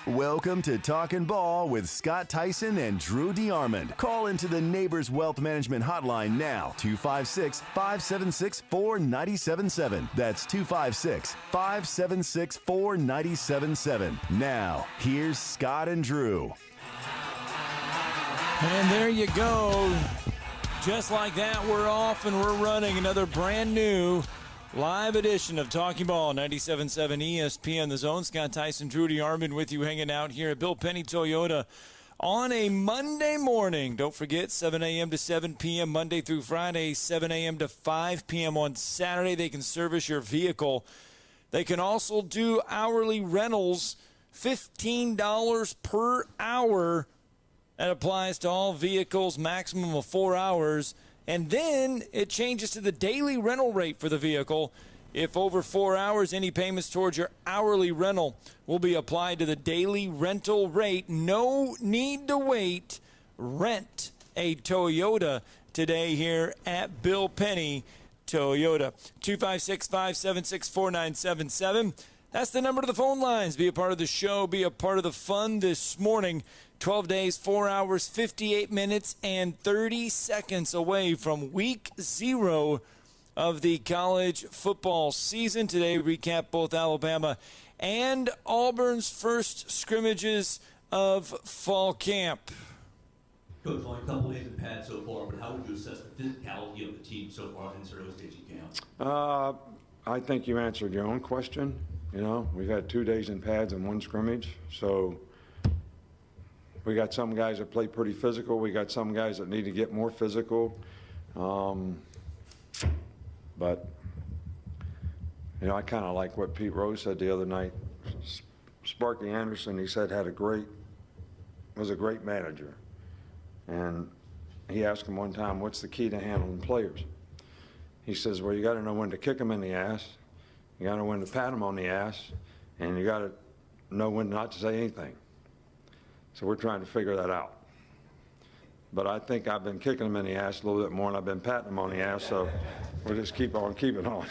Welcome to Talkin' Ball with Scott Theisen and Drew DeArmond. Call into the Neighbors Wealth Management Hotline now, 256-576-4977. That's 256-576-4977. Now, here's Scott and Drew. And there you go. Just like that, we're off and we're running another brand new live edition of Talking Ball, 97.7 ESPN The Zone. Scott Theisen, Drew DeArmond with you, hanging out here at Bill Penny Toyota on a Monday morning. Don't forget, 7 a.m. to 7 p.m. Monday through Friday, 7 a.m. to 5 p.m. on Saturday. They can service your vehicle. They can also do hourly rentals, $15 per hour. That applies to all vehicles, maximum of 4 hours. And then it changes to the daily rental rate for the vehicle. If over 4 hours, any payments towards your hourly rental will be applied to the daily rental rate. No need to wait. Rent a Toyota today here at Bill Penny Toyota. 256-576-4977. That's the number to the phone lines. Be a part of the show. Be a part of the fun this morning. 12 days, 4 hours, 58 minutes, and 30 seconds away from week 0 of the college football season. Today, we recap both Alabama and Auburn's first scrimmages of fall camp. Coach, only a couple days in pad so far, but how would you assess the physicality of the team so far in this early stage of camp? I think you answered your own question. You know, we've had 2 days in pads and 1 scrimmage, so we got some guys that play pretty physical. We got some guys that need to get more physical. But, you know, I kind of like what Pete Rose said the other night. Sparky Anderson, he said, was a great manager. And he asked him one time, what's the key to handling players? He says, well, you got to know when to kick them in the ass. You got to know when to pat them on the ass. And you got to know when not to say anything. So we're trying to figure that out. But I think I've been kicking them in the ass a little bit more than I've been patting them on the ass, so we'll just keep on keeping on.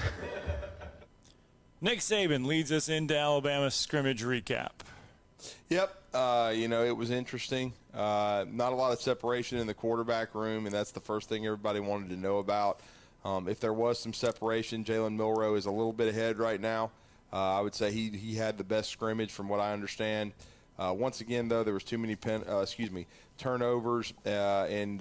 Nick Saban leads us into Alabama's scrimmage recap. Yep, you know, it was interesting. Not a lot of separation in the quarterback room, and that's the first thing everybody wanted to know about. If there was some separation, Jalen Milroe is a little bit ahead right now. I would say he had the best scrimmage from what I understand. Once again, though, there was too many turnovers and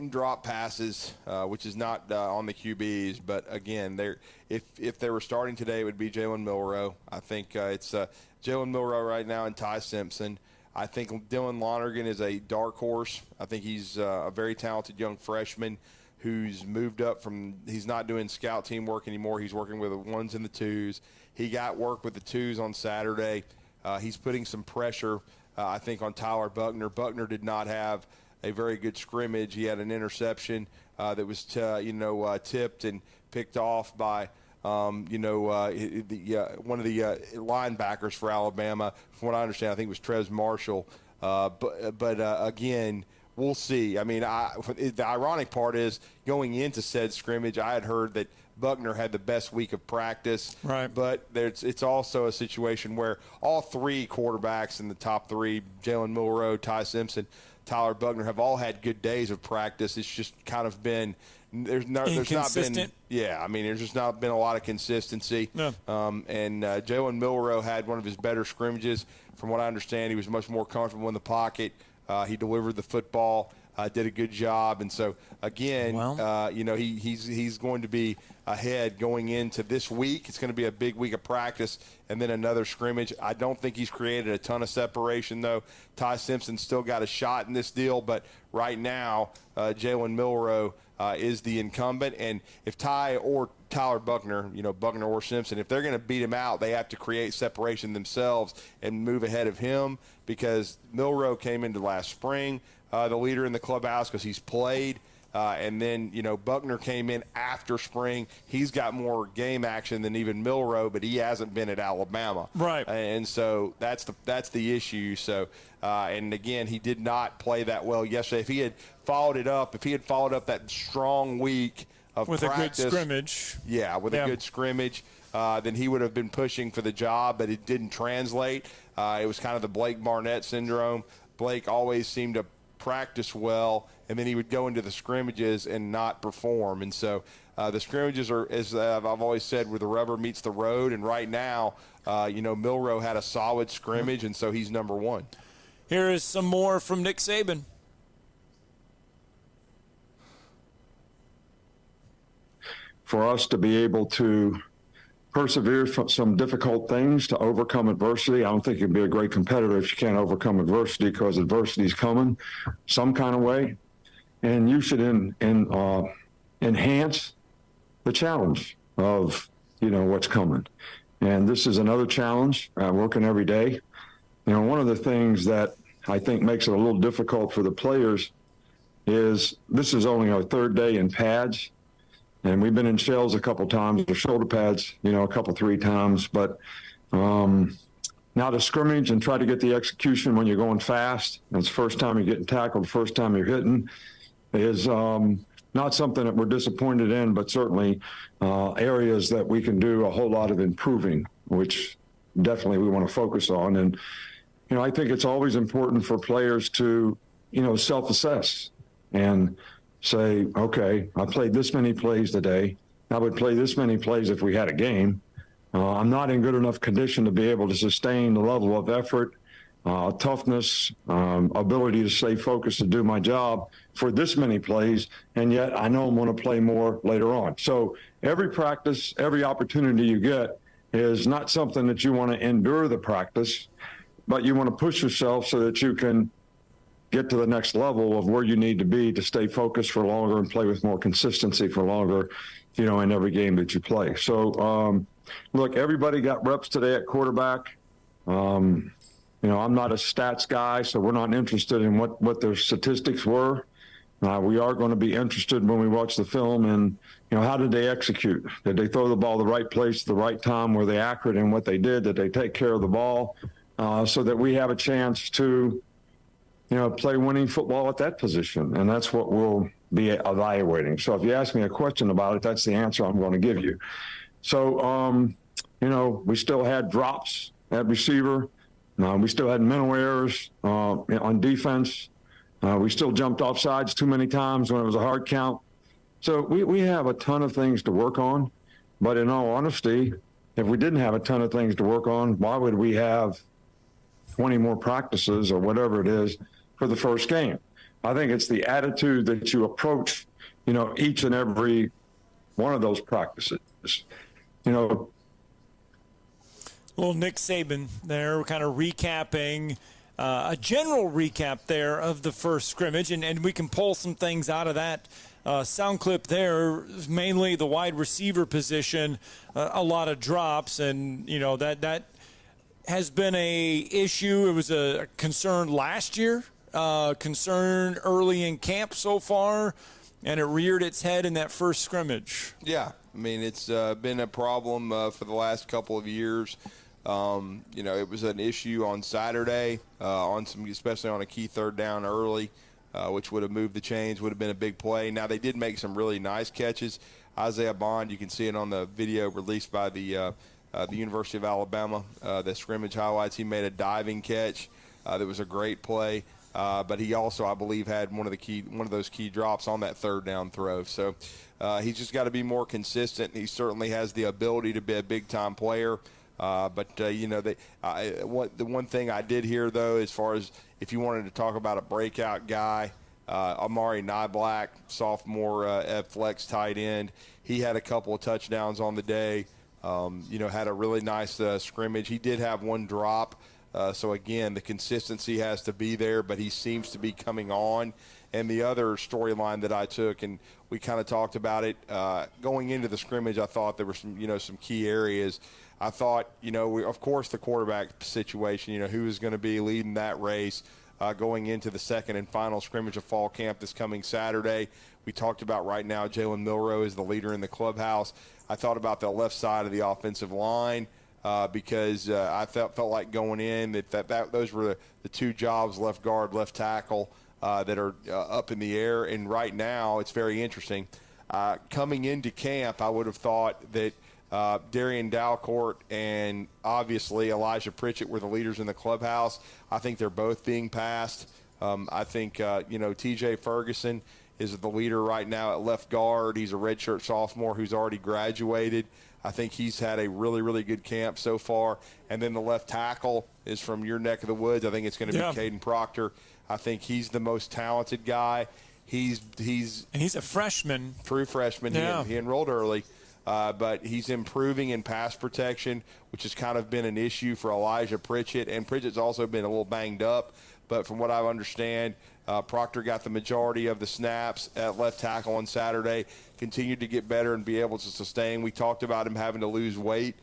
drop passes, which is not on the QBs. But again, if they were starting today, it would be Jalen Milroe. I think it's Jalen Milroe right now and Ty Simpson. I think Dylan Lonergan is a dark horse. I think he's a very talented young freshman who's moved up from – he's not doing scout team work anymore. He's working with the 1s and the 2s. He got work with the 2s on Saturday. He's putting some pressure, I think, on Tyler Buckner. Buckner did not have a very good scrimmage. He had an interception that was tipped and picked off by one of the linebackers for Alabama. From what I understand, I think it was Trez Marshall. Again, we'll see. I mean, the ironic part is going into said scrimmage, I had heard that Buckner had the best week of practice. Right. But it's also a situation where all 3 quarterbacks in the top 3, Jalen Milroe, Ty Simpson, Tyler Buckner, have all had good days of practice. It's just kind of been there's not been there's just not been a lot of consistency. No. Jalen Milroe had one of his better scrimmages. From what I understand, he was much more comfortable in the pocket. He delivered the football, did a good job, and so again, he's going to be ahead going into this week. It's going to be a big week of practice, and then another scrimmage. I don't think he's created a ton of separation, though. Ty Simpson still got a shot in this deal, but right now, Jalen Milroe is the incumbent, and if Ty or Tyler Buckner, Buckner or Simpson, if they're going to beat him out, they have to create separation themselves and move ahead of him, because Milroe came into last spring, the leader in the clubhouse because he's played. And then, Buckner came in after spring. He's got more game action than even Milroe, but he hasn't been at Alabama. Right. And so that's the issue. So, and again, he did not play that well yesterday. If he had followed up that strong week of with practice, a good scrimmage. Yeah, with a good scrimmage, then he would have been pushing for the job, but it didn't translate. It was kind of the Blake Barnett syndrome. Blake always seemed to practice well, and then he would go into the scrimmages and not perform. And so the scrimmages are, as I've always said, where the rubber meets the road. And right now, Milroe had a solid scrimmage, and so he's number one. Here is some more from Nick Saban. For us to be able to persevere from some difficult things, to overcome adversity. I don't think you'd be a great competitor if you can't overcome adversity, because adversity is coming some kind of way. And you should enhance the challenge of, what's coming. And this is another challenge, working every day. One of the things that I think makes it a little difficult for the players is this is only our third day in pads. And we've been in shells a couple times, or shoulder pads, a couple, 3 times. But now to scrimmage and try to get the execution when you're going fast, and it's the first time you're getting tackled, first time you're hitting, is not something that we're disappointed in, but certainly areas that we can do a whole lot of improving, which definitely we want to focus on. And, I think it's always important for players to, self-assess and say, okay, I played this many plays today. I would play this many plays if we had a game. I'm not in good enough condition to be able to sustain the level of effort, toughness, ability to stay focused to do my job for this many plays, and yet I know I'm going to play more later on. So every practice, every opportunity you get is not something that you want to endure the practice, but you want to push yourself so that you can get to the next level of where you need to be to stay focused for longer and play with more consistency for longer, in every game that you play. So, look, everybody got reps today at quarterback. I'm not a stats guy, so we're not interested in what their statistics were. We are going to be interested when we watch the film and, how did they execute? Did they throw the ball the right place at the right time? Were they accurate in what they did? Did they take care of the ball so that we have a chance to, play winning football at that position? And that's what we'll be evaluating. So if you ask me a question about it, that's the answer I'm going to give you. So, we still had drops at receiver. We still had mental errors on defense. We still jumped off sides too many times when it was a hard count. So we have a ton of things to work on. But in all honesty, if we didn't have a ton of things to work on, why would we have 20 more practices or whatever it is for the first game? I think it's the attitude that you approach, each and every one of those practices. Well, Nick Saban there, kind of recapping a general recap there of the first scrimmage, and we can pull some things out of that sound clip there, mainly the wide receiver position, a lot of drops, and, that has been a issue. It was a concern last year, concern early in camp so far, and it reared its head in that first scrimmage. Yeah, I mean, it's been a problem for the last couple of years. It was an issue on Saturday, especially on a key third down early, which would have moved the chains, would have been a big play. Now, they did make some really nice catches. Isaiah Bond, you can see it on the video released by the University of Alabama, the scrimmage highlights. He made a diving catch that was a great play, but he also, I believe, had one of those key drops on that third down throw. So he's just got to be more consistent. He certainly has the ability to be a big-time player. The one thing I did hear, though, as far as if you wanted to talk about a breakout guy, Amari Nyblack, sophomore at flex tight end, he had a couple of touchdowns on the day. Had a really nice scrimmage. He did have one drop. So, again, the consistency has to be there, but he seems to be coming on. And the other storyline that I took, and we kind of talked about it, going into the scrimmage, I thought there were some key areas. I thought, of course, the quarterback situation, who is going to be leading that race going into the second and final scrimmage of fall camp this coming Saturday. We talked about right now Jalen Milroe is the leader in the clubhouse. I thought about the left side of the offensive line because I felt like going in that those were the two jobs, left guard, left tackle, that are up in the air. And right now it's very interesting. Coming into camp, I would have thought that Darian Dalcourt and obviously Elijah Pritchett were the leaders in the clubhouse. I think they're both being passed. I think, TJ Ferguson is the leader right now at left guard. He's a redshirt sophomore who's already graduated. I think he's had a really, really good camp so far. And then the left tackle is from your neck of the woods. I think it's going to be Caden Proctor. I think he's the most talented guy. He's a freshman. True freshman. Yeah. He enrolled early. But he's improving in pass protection, which has kind of been an issue for Elijah Pritchett. And Pritchett's also been a little banged up. But from what I understand, Proctor got the majority of the snaps at left tackle on Saturday, continued to get better and be able to sustain. We talked about him having to lose weight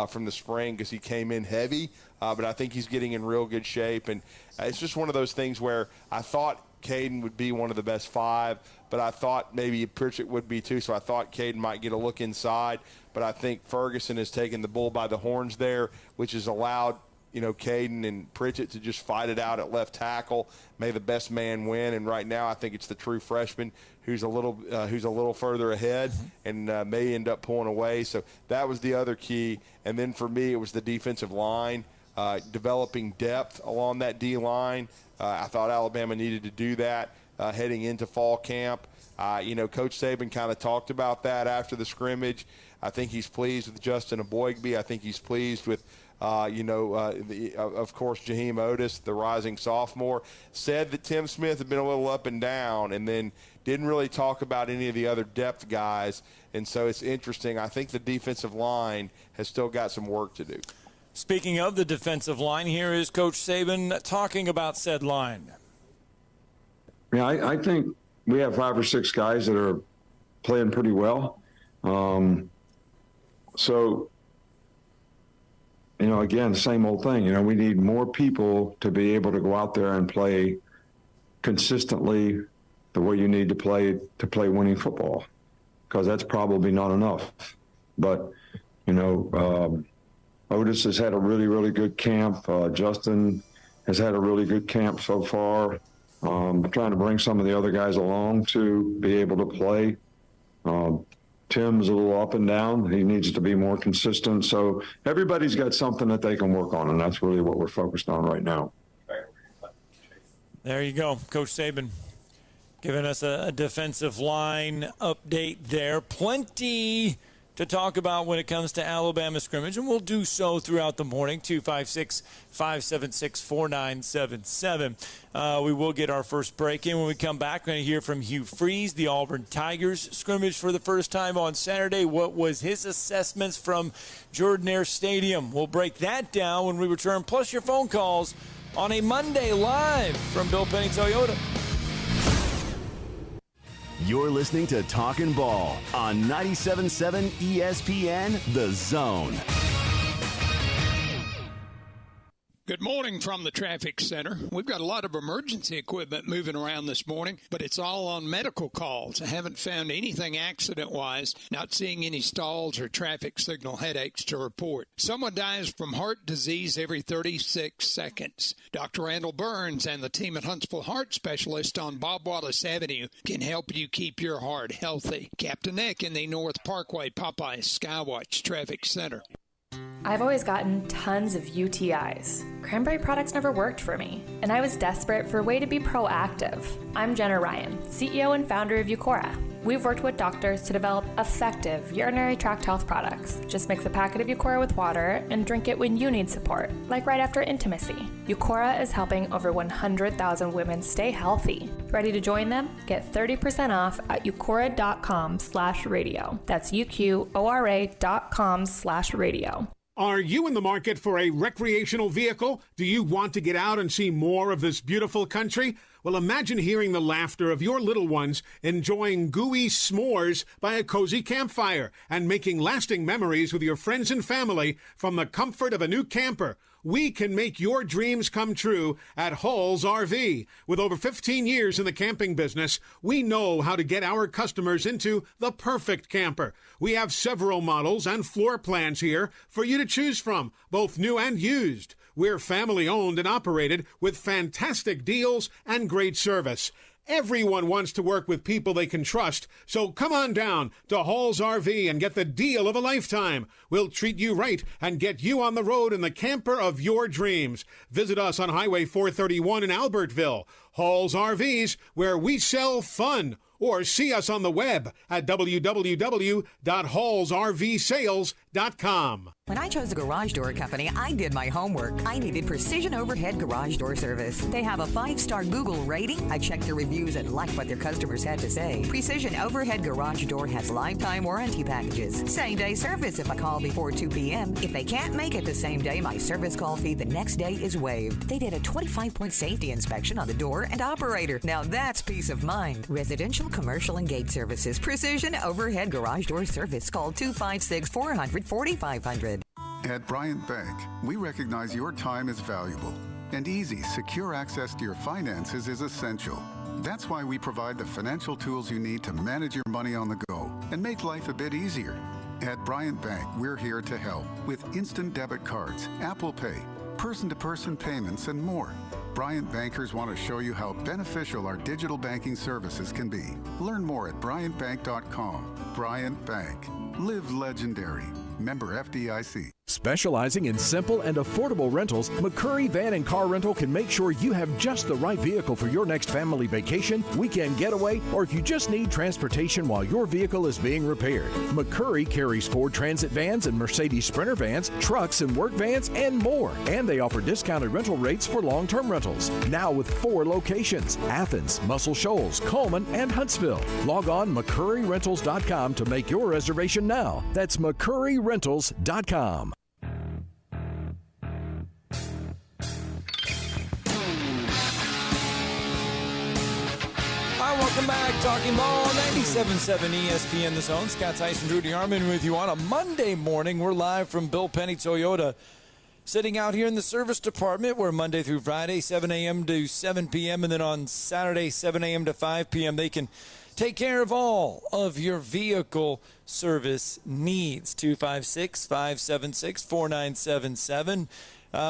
from the spring because he came in heavy. But I think he's getting in real good shape. And it's just one of those things where I thought Caden would be one of the best 5, but I thought maybe Pritchett would be too, so I thought Caden might get a look inside. But I think Ferguson has taken the bull by the horns there, which has allowed Caden and Pritchett to just fight it out at left tackle. May the best man win. And right now, I think it's the true freshman who's a little further ahead and may end up pulling away. So that was the other key. And then for me, it was the defensive line, developing depth along that D line. I thought Alabama needed to do that heading into fall camp. Coach Saban kind of talked about that after the scrimmage. I think he's pleased with Justin Aboigbe. I think he's pleased with of course, Jaheim Otis, the rising sophomore, said that Tim Smith had been a little up and down and then didn't really talk about any of the other depth guys. And so it's interesting. I think the defensive line has still got some work to do. Speaking of the defensive line, here is Coach Saban talking about said line. Yeah, I think we have 5 or 6 guys that are playing pretty well. Again, same old thing. We need more people to be able to go out there and play consistently the way you need to play winning football, because that's probably not enough. But, Otis has had a really, really good camp. Justin has had a really good camp so far. Trying to bring some of the other guys along to be able to play. Tim's a little up and down. He needs to be more consistent. So everybody's got something that they can work on, and that's really what we're focused on right now. There you go, Coach Saban giving us a defensive line update there. Plenty to talk about when it comes to Alabama scrimmage, and we'll do so throughout the morning. 256-576-4977. We will get our first break in when we come back. We're going to hear from Hugh Freeze, the Auburn Tigers scrimmage for the first time on Saturday. What was his assessments from Jordan-Hare Stadium? We'll break that down when we return, plus your phone calls on a Monday live from Bill Penny Toyota. You're listening to Talkin' Ball on 97.7 ESPN, The Zone. Good morning from the traffic center. We've got a lot of emergency equipment moving around this morning, but it's all on medical calls. I haven't found anything accident-wise, not seeing any stalls or traffic signal headaches to report. Someone dies from heart disease every 36 seconds. Dr. Randall Burns and the team at Huntsville Heart Specialist on Bob Wallace Avenue can help you keep your heart healthy. Captain Nick in the North Parkway Popeye Skywatch Traffic Center. I've always gotten tons of UTIs. Cranberry products never worked for me, and I was desperate for a way to be proactive. I'm Jenna Ryan, CEO and founder of Eucora. We've worked with doctors to develop effective urinary tract health products. Just mix a packet of Eucora with water and drink it when you need support, like right after intimacy. Eucora is helping over 100,000 women stay healthy. Ready to join them? Get 30% off at eucora.com/radio. That's UQORA.com/radio. Are you in the market for a recreational vehicle? Do you want to get out and see more of this beautiful country? Well, imagine hearing the laughter of your little ones enjoying gooey s'mores by a cozy campfire and making lasting memories with your friends and family from the comfort of a new camper. We can make your dreams come true at Hall's RV. With over 15 years in the camping business, we know how to get our customers into the perfect camper. We have several models and floor plans here for you to choose from, both new and used. We're family owned and operated with fantastic deals and great service. Everyone wants to work with people they can trust, so come on down to Hall's RV and get the deal of a lifetime. We'll treat you right and get you on the road in the camper of your dreams. Visit us on Highway 431 in Albertville. Hall's RVs, where we sell fun. Or see us on the web at www.hallsrvsales.com. When I chose a garage door company, I did my homework. I needed Precision Overhead Garage Door Service. They have a 5-star Google rating. I checked their reviews and liked what their customers had to say. Precision Overhead Garage Door has lifetime warranty packages. Same-day service if I call before 2 p.m. If they can't make it the same day, my service call fee the next day is waived. They did a 25-point safety inspection on the door and operator. Now that's peace of mind. Residential, commercial, and gate services. Precision Overhead Garage Door Service. Call 256-400-4500. At Bryant Bank, we recognize your time is valuable, and easy, secure access to your finances is essential. That's why we provide the financial tools you need to manage your money on the go and make life a bit easier. At Bryant Bank, we're here to help with instant debit cards, Apple Pay, person-to-person payments, and more. Bryant bankers want to show you how beneficial our digital banking services can be. Learn more at bryantbank.com. Bryant Bank. Live legendary. Member FDIC. Specializing in simple and affordable rentals, McCurry Van and Car Rental can make sure you have just the right vehicle for your next family vacation, weekend getaway, or if you just need transportation while your vehicle is being repaired. McCurry carries Ford Transit vans and Mercedes Sprinter vans, trucks and work vans, and more. And they offer discounted rental rates for long-term rentals. Now with 4 locations: Athens, Muscle Shoals, Coleman, and Huntsville. Log on McCurryRentals.com to make your reservation now. That's McCurryRentals.com. Welcome back. Talking Ball, 97.7 ESPN The Zone. Scott Tyson, Drew DeArmond with you on a Monday morning. We're live from Bill Penny Toyota, sitting out here in the service department. We're Monday through Friday, 7 a.m. to 7 p.m., and then on Saturday, 7 a.m. to 5 p.m. They can take care of all of your vehicle service needs. 256-576-4977.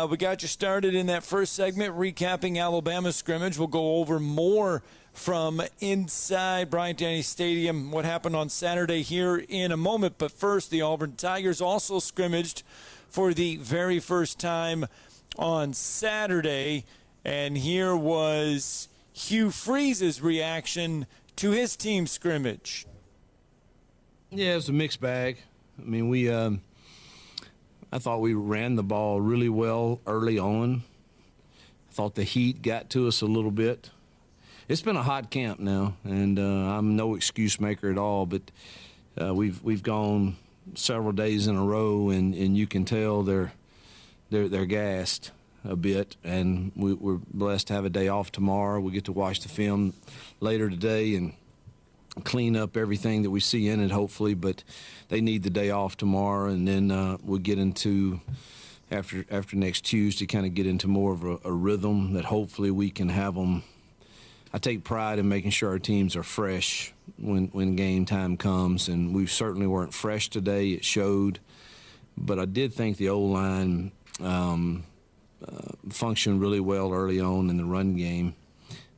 We got you started in that first segment, recapping Alabama scrimmage. We'll go over more from inside Bryant-Denny Stadium, what happened on Saturday here in a moment. But first, the Auburn Tigers also scrimmaged for the very first time on Saturday. And here was Hugh Freeze's reaction to his team scrimmage. Yeah, it was a mixed bag. I mean, I thought we ran the ball really well early on. I thought the heat got to us a little bit. It's been a hot camp now, and I'm no excuse maker at all, but we've gone several days in a row, and you can tell they're gassed a bit, and we're blessed to have a day off tomorrow. We get to watch the film later today and clean up everything that we see in it, hopefully, but they need the day off tomorrow, and then we'll get into after next Tuesday, kind of get into more of a rhythm that hopefully we can have them. I take pride in making sure our teams are fresh when game time comes, and we certainly weren't fresh today. It showed, but I did think the O-line functioned really well early on in the run game.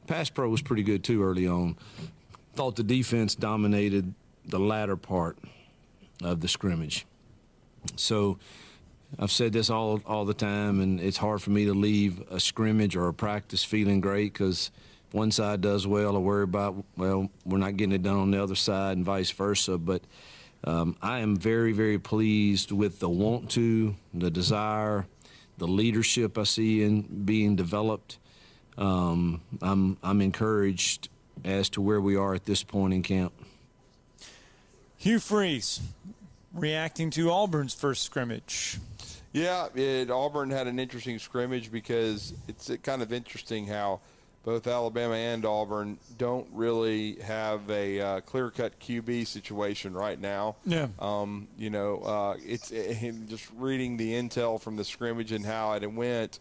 Pass pro was pretty good too early on. Thought the defense dominated the latter part of the scrimmage. So I've said this all the time, and it's hard for me to leave a scrimmage or a practice feeling great, because one side does well, I worry about, well, we're not getting it done on the other side and vice versa. But I am very, very pleased with the want to, the desire, the leadership I see in being developed. I'm encouraged as to where we are at this point in camp. Hugh Freeze reacting to Auburn's first scrimmage. Yeah, Auburn had an interesting scrimmage, because it's kind of interesting how both Alabama and Auburn don't really have a clear-cut QB situation right now. Yeah. It's just reading the intel from the scrimmage and how it went.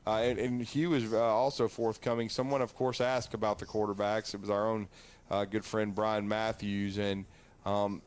And Hugh was also forthcoming. Someone, of course, asked about the quarterbacks. It was our own good friend Brian Matthews, and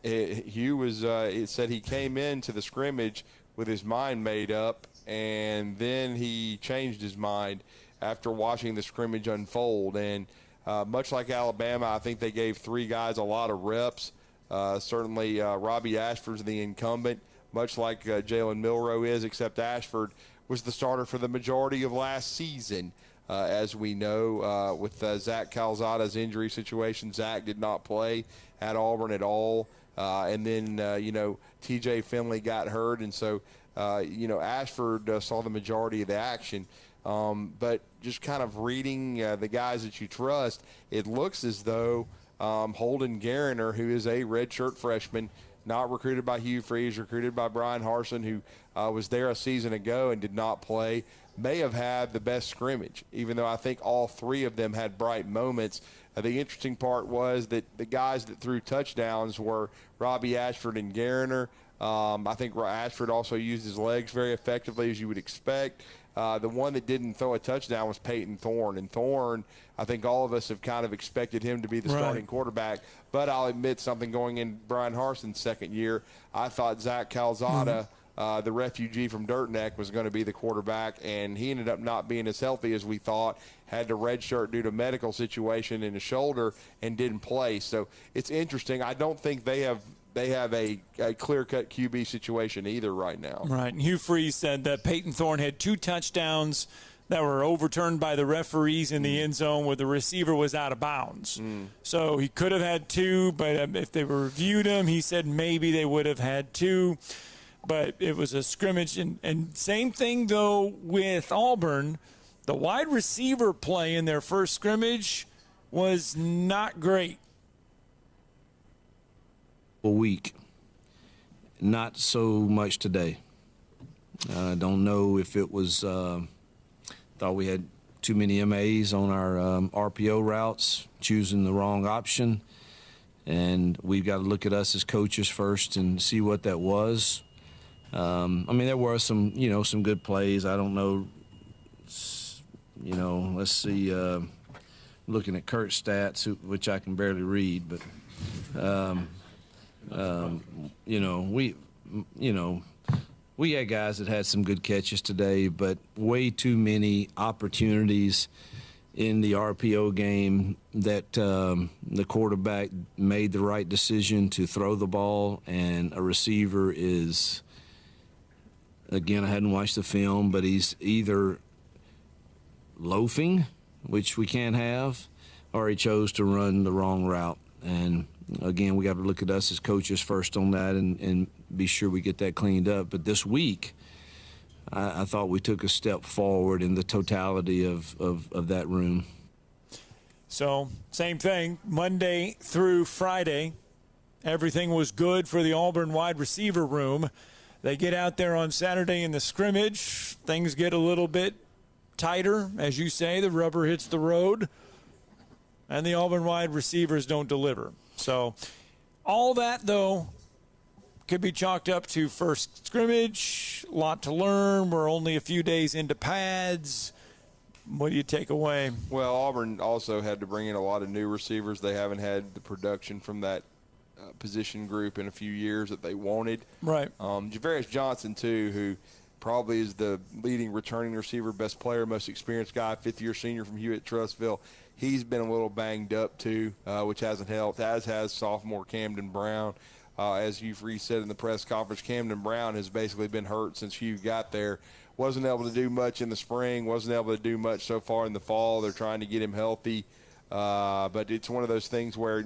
Hugh was it said he came into the scrimmage with his mind made up, and then he changed his mind after watching the scrimmage unfold. And much like Alabama, I think they gave 3 guys a lot of reps. Certainly, Robbie Ashford's the incumbent, much like Jalen Milroe is, except Ashford was the starter for the majority of last season. As we know, with Zach Calzada's injury situation, Zach did not play at Auburn at all. And then, T.J. Finley got hurt, and so, Ashford saw the majority of the action. But just kind of reading the guys that you trust, it looks as though Holden Gariner, who is a redshirt freshman, not recruited by Hugh Freeze, recruited by Brian Harsin, who was there a season ago and did not play, may have had the best scrimmage, even though I think all 3 of them had bright moments. The interesting part was that the guys that threw touchdowns were Robbie Ashford and Gariner. I think Ashford also used his legs very effectively, as you would expect. The one that didn't throw a touchdown was Peyton Thorne. And Thorne, I think all of us have kind of expected him to be the starting quarterback. But I'll admit something, going in Brian Harsin's second year, I thought Zach Calzada, the refugee from Dirt Neck, was going to be the quarterback. And he ended up not being as healthy as we thought, had to redshirt due to medical situation in his shoulder, and didn't play. So it's interesting. I don't think they have a clear-cut QB situation either right now. Right. And Hugh Freeze said that Peyton Thorne had 2 touchdowns that were overturned by the referees in the end zone where the receiver was out of bounds. So he could have had 2, but if they reviewed him, he said maybe they would have had 2. But it was a scrimmage. And same thing, though, with Auburn. The wide receiver play in their first scrimmage was not great. A week. Not so much today. I don't know if it was, thought we had too many MAs on our RPO routes, choosing the wrong option. And we've got to look at us as coaches first and see what that was. There were some good plays. I don't know, let's see, looking at Kurt's stats, which I can barely read, but we had guys that had some good catches today, but way too many opportunities in the RPO game that the quarterback made the right decision to throw the ball, and a receiver is, again, I hadn't watched the film, but he's either loafing, which we can't have, or he chose to run the wrong route. And again, we got to look at us as coaches first on that and be sure we get that cleaned up. But this week, I thought we took a step forward in the totality of that room. So, same thing, Monday through Friday, everything was good for the Auburn wide receiver room. They get out there on Saturday in the scrimmage. Things get a little bit tighter. As you say, the rubber hits the road, and the Auburn wide receivers don't deliver. So all that, though, could be chalked up to first scrimmage, a lot to learn. We're only a few days into pads. What do you take away? Well, Auburn also had to bring in a lot of new receivers. They haven't had the production from that position group in a few years that they wanted. Right. Javarius Johnson, too, who probably is the leading returning receiver, best player, most experienced guy, fifth-year senior from Hewitt-Trussville. He's been a little banged up, too, which hasn't helped, as has sophomore Camden Brown. As Hugh Freeze said in the press conference, Camden Brown has basically been hurt since Hugh got there. Wasn't able to do much in the spring, wasn't able to do much so far in the fall. They're trying to get him healthy. But it's one of those things where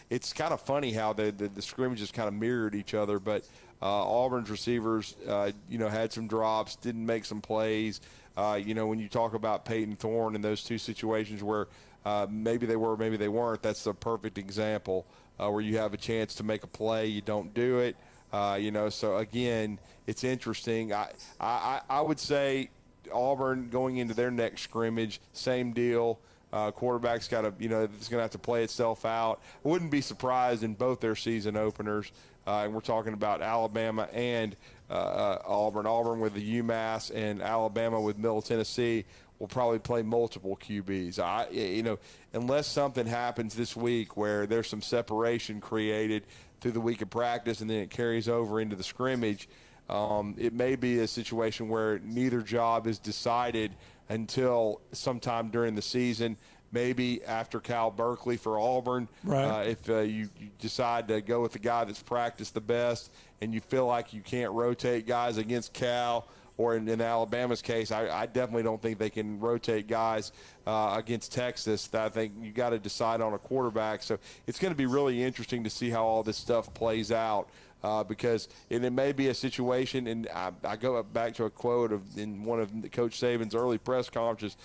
it's kind of funny how the scrimmages kind of mirrored each other. But Auburn's receivers, had some drops, didn't make some plays. When you talk about Peyton Thorne in those two situations where maybe they were, maybe they weren't, that's the perfect example where you have a chance to make a play, you don't do it. So again, it's interesting. I would say Auburn going into their next scrimmage, same deal. Quarterback's got to, it's going to have to play itself out. I wouldn't be surprised in both their season openers. And we're talking about Alabama and Auburn. Auburn with the UMass and Alabama with Middle Tennessee will probably play multiple QBs. Unless something happens this week where there's some separation created through the week of practice and then it carries over into the scrimmage, it may be a situation where neither job is decided until sometime during the season, maybe after Cal Berkeley for Auburn. Right. If you decide to go with the guy that's practiced the best and you feel like you can't rotate guys against Cal, or in Alabama's case, I definitely don't think they can rotate guys against Texas. I think you got to decide on a quarterback. So it's going to be really interesting to see how all this stuff plays out. Because it may be a situation, and I go back to a quote in one of Coach Saban's early press conferences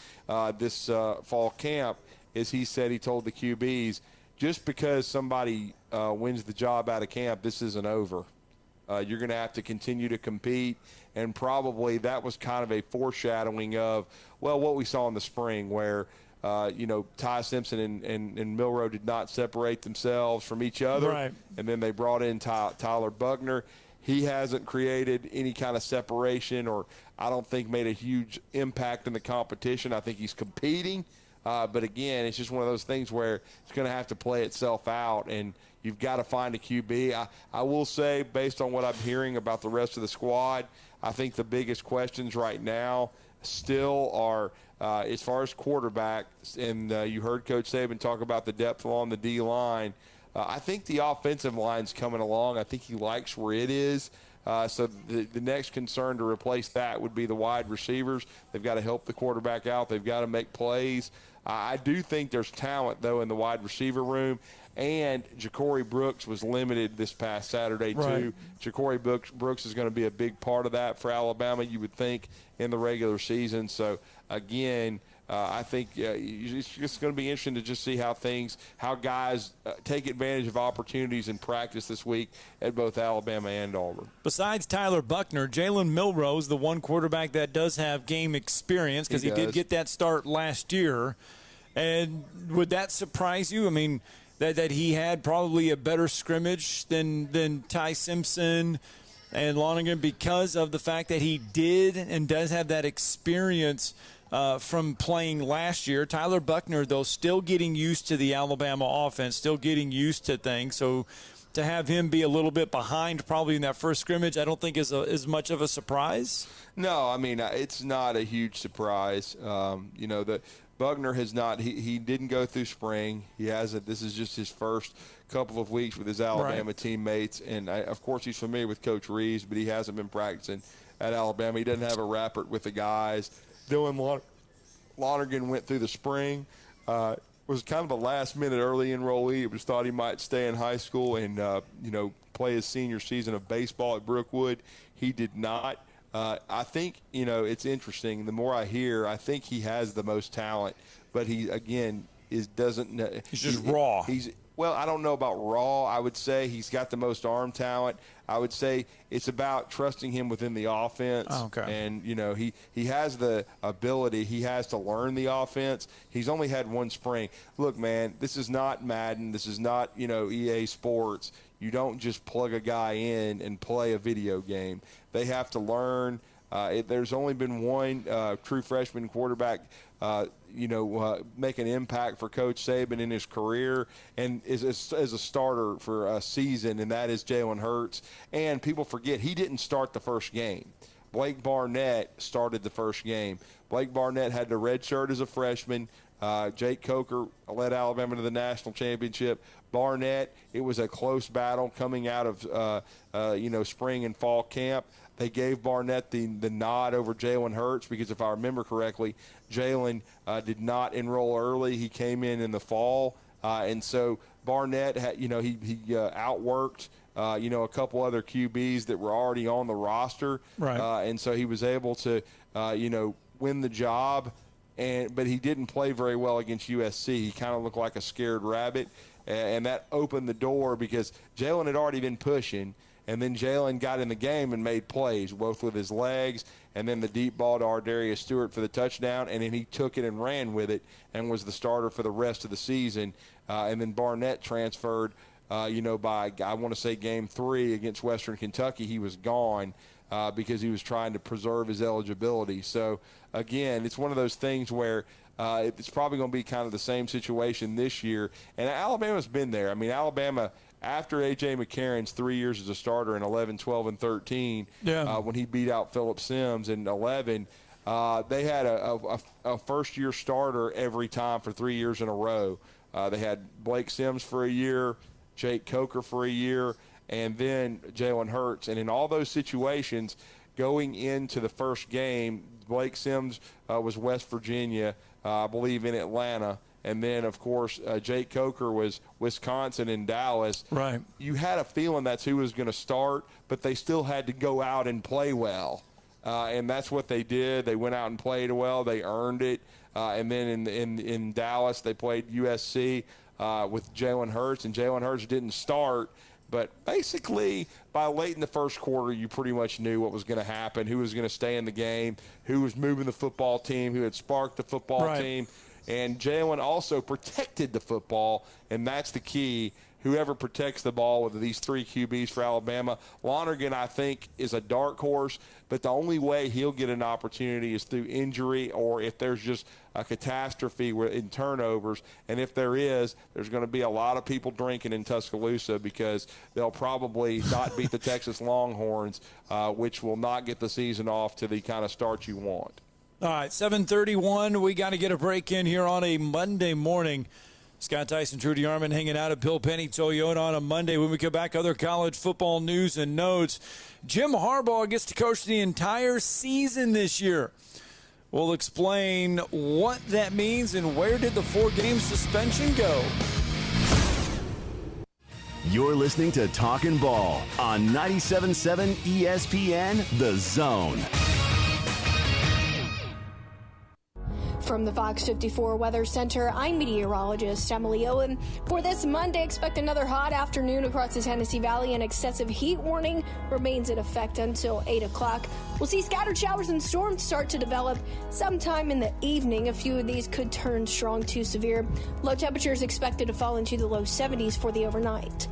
this fall camp, is he said, he told the QBs, just because somebody wins the job out of camp, this isn't over. You're going to have to continue to compete, and probably that was kind of a foreshadowing of, well, what we saw in the spring where Ty Simpson and Milroe did not separate themselves from each other. Right. And then they brought in Tyler Buckner. He hasn't created any kind of separation, or I don't think made a huge impact in the competition. I think he's competing. But, again, it's just one of those things where it's going to have to play itself out, and you've got to find a QB. I will say, based on what I'm hearing about the rest of the squad, I think the biggest questions right now still are as far as quarterback, and you heard Coach Saban talk about the depth along the D-line. I think the offensive line's coming along. I think he likes where it is. So the next concern to replace that would be the wide receivers. They've got to help the quarterback out. They've got to make plays. I do think there's talent, though, in the wide receiver room. And Ja'Cory Brooks was limited this past Saturday, too. Right. Ja'Cory Brooks is going to be a big part of that for Alabama, you would think, in the regular season. So, again, I think it's just going to be interesting to just see how guys take advantage of opportunities in practice this week at both Alabama and Auburn. Besides Tyler Buckner, Jalen Milroe is the one quarterback that does have game experience, because he did get that start last year. And would that surprise you? I mean, that he had probably a better scrimmage than Ty Simpson and Lonergan, because of the fact that he did and does have that experience from playing last year. Tyler Buckner, though, still getting used to the Alabama offense, still getting used to things. So to have him be a little bit behind probably in that first scrimmage, I don't think is as much of a surprise. No, I mean, it's not a huge surprise. That Buckner has not, he didn't go through spring. He hasn't. This is just his first couple of weeks with his Alabama teammates. And, of course, he's familiar with Coach Reeves, but he hasn't been practicing at Alabama. He doesn't have a rapport with the guys. Dylan Lonergan went through the spring. Was kind of a last-minute early enrollee. It was thought he might stay in high school and, play his senior season of baseball at Brookwood. He did not. I think, it's interesting. The more I hear, I think he has the most talent, but he, again, doesn't know. He's just raw. Well, I don't know about raw. I would say he's got the most arm talent. I would say it's about trusting him within the offense. Oh, okay. And, he has the ability. He has to learn the offense. He's only had one spring. Look, man, this is not Madden. This is not, EA Sports. You don't just plug a guy in and play a video game. They have to learn. There's only been one true freshman quarterback make an impact for Coach Saban in his career and as a starter for a season, and that is Jalen Hurts. And people forget he didn't start the first game. Blake Barnett started the first game. Blake Barnett had the red shirt as a freshman. Jake Coker led Alabama to the national championship. Barnett, it was a close battle coming out of spring and fall camp. They gave Barnett the nod over Jalen Hurts because, if I remember correctly, Jalen did not enroll early. He came in the fall, and so Barnett had, he outworked a couple other QBs that were already on the roster, right? And so he was able to win the job. But he didn't play very well against USC. He kind of looked like a scared rabbit, and that opened the door because Jalen had already been pushing, and then Jalen got in the game and made plays, both with his legs and then the deep ball to Ardarius Stewart for the touchdown, and then he took it and ran with it and was the starter for the rest of the season. And then Barnett transferred, by, I want to say, Game 3 against Western Kentucky. He was gone because he was trying to preserve his eligibility. So, again, it's one of those things where it's probably going to be kind of the same situation this year. And Alabama's been there. I mean, Alabama, after A.J. McCarron's 3 years as a starter in 11, 12, and 13, when he beat out Phillip Sims in 11, They had a first-year starter every time for 3 years in a row. They had Blake Sims for a year, Jake Coker for a year, and then Jalen Hurts. And in all those situations, going into the first game, Blake Sims was West Virginia, I believe in Atlanta. And then, of course, Jake Coker was Wisconsin and Dallas. Right. You had a feeling that's who was going to start, but they still had to go out and play well. And that's what they did. They went out and played well. They earned it. And then in Dallas, they played USC with Jalen Hurts, and Jalen Hurts didn't start. But basically, by late in the first quarter, you pretty much knew what was going to happen, who was going to stay in the game, who was moving the football team, who had sparked the football team. And Jalen also protected the football, and that's the key. Whoever protects the ball with these three QBs for Alabama, Lonergan, I think, is a dark horse, but the only way he'll get an opportunity is through injury or if there's just a catastrophe in turnovers. And if there is, there's going to be a lot of people drinking in Tuscaloosa because they'll probably not beat the Texas Longhorns, which will not get the season off to the kind of start you want. All right, 7:31. We got to get a break in here on a Monday morning. Scott Tyson, Drew DeArmond hanging out at Bill Penny Toyota on a Monday. When we come back, other college football news and notes. Jim Harbaugh gets to coach the entire season this year. We'll explain what that means and where did the 4-game suspension go. You're listening to Talkin' Ball on 97.7 ESPN, The Zone. From the Fox 54 Weather Center, I'm meteorologist Emily Owen. For this Monday, expect another hot afternoon across the Tennessee Valley. An excessive heat warning remains in effect until 8 o'clock. We'll see scattered showers and storms start to develop sometime in the evening. A few of these could turn strong to severe. Low temperatures expected to fall into the low 70s for the overnight.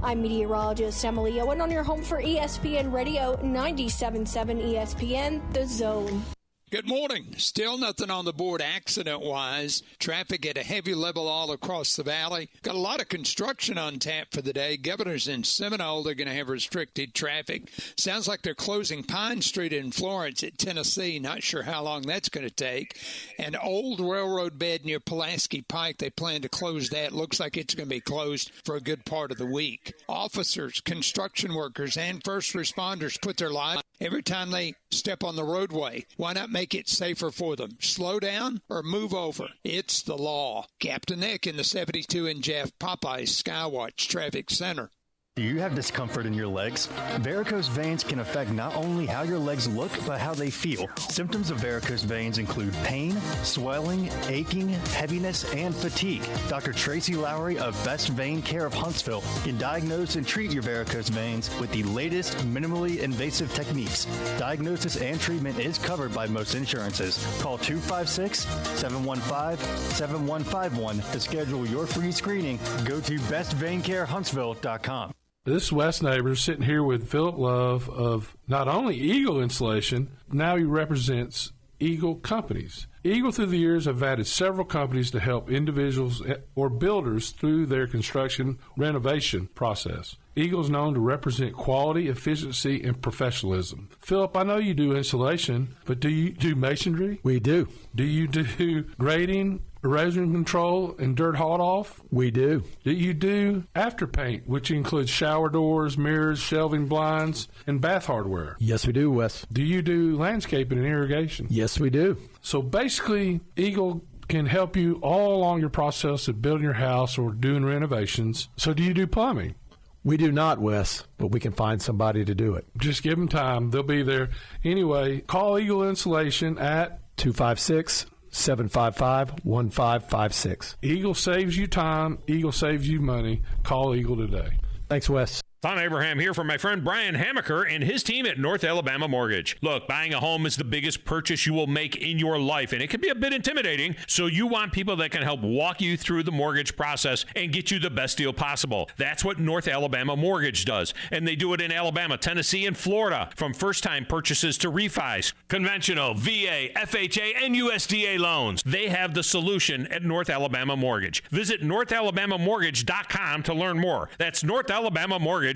I'm meteorologist Emily Owen on your home for ESPN Radio 97.7 ESPN, The Zone. Good morning. Still nothing on the board accident-wise. Traffic at a heavy level all across the valley. Got a lot of construction on tap for the day. Governor's in Seminole, they're going to have restricted traffic. Sounds like they're closing Pine Street in Florence at Tennessee. Not sure how long that's going to take. An old railroad bed near Pulaski Pike, they plan to close that. Looks like it's going to be closed for a good part of the week. Officers, construction workers, and first responders put their lives every time they step on the roadway. Why not make it safer for them? Slow down or move over. It's the law. Captain Nick in the 72 and Jeff Popeyes Skywatch Traffic Center. Do you have discomfort in your legs? Varicose veins can affect not only how your legs look, but how they feel. Symptoms of varicose veins include pain, swelling, aching, heaviness, and fatigue. Dr. Tracy Lowry of Best Vein Care of Huntsville can diagnose and treat your varicose veins with the latest minimally invasive techniques. Diagnosis and treatment is covered by most insurances. Call 256-715-7151 to schedule your free screening. Go to bestveincarehuntsville.com. This is Wes Neighbors sitting here with Philip Love of not only Eagle Insulation, now he represents Eagle Companies. Eagle through the years have added several companies to help individuals or builders through their construction renovation process. Eagle is known to represent quality, efficiency, and professionalism. Philip, I know you do insulation, but do you do masonry? We do. Do you do grading, erosion control, and dirt hauled off? We do. Do you do after paint, which includes shower doors, mirrors, shelving blinds, and bath hardware? Yes, we do, Wes. Do you do landscaping and irrigation? Yes, we do. So basically, Eagle can help you all along your process of building your house or doing renovations. So do you do plumbing? We do not, Wes, but we can find somebody to do it. Just give them time. They'll be there. Anyway, call Eagle Insulation at 256-755-1556. Eagle saves you time. Eagle saves you money. Call Eagle today. Thanks, Wes. Tom Abraham here for my friend Brian Hamaker and his team at North Alabama Mortgage. Look, buying a home is the biggest purchase you will make in your life, and it can be a bit intimidating, so you want people that can help walk you through the mortgage process and get you the best deal possible. That's what North Alabama Mortgage does, and they do it in Alabama, Tennessee, and Florida, from first-time purchases to refis, conventional, VA, FHA, and USDA loans. They have the solution at North Alabama Mortgage. Visit NorthAlabamaMortgage.com to learn more. That's NorthAlabamaMortgage.com.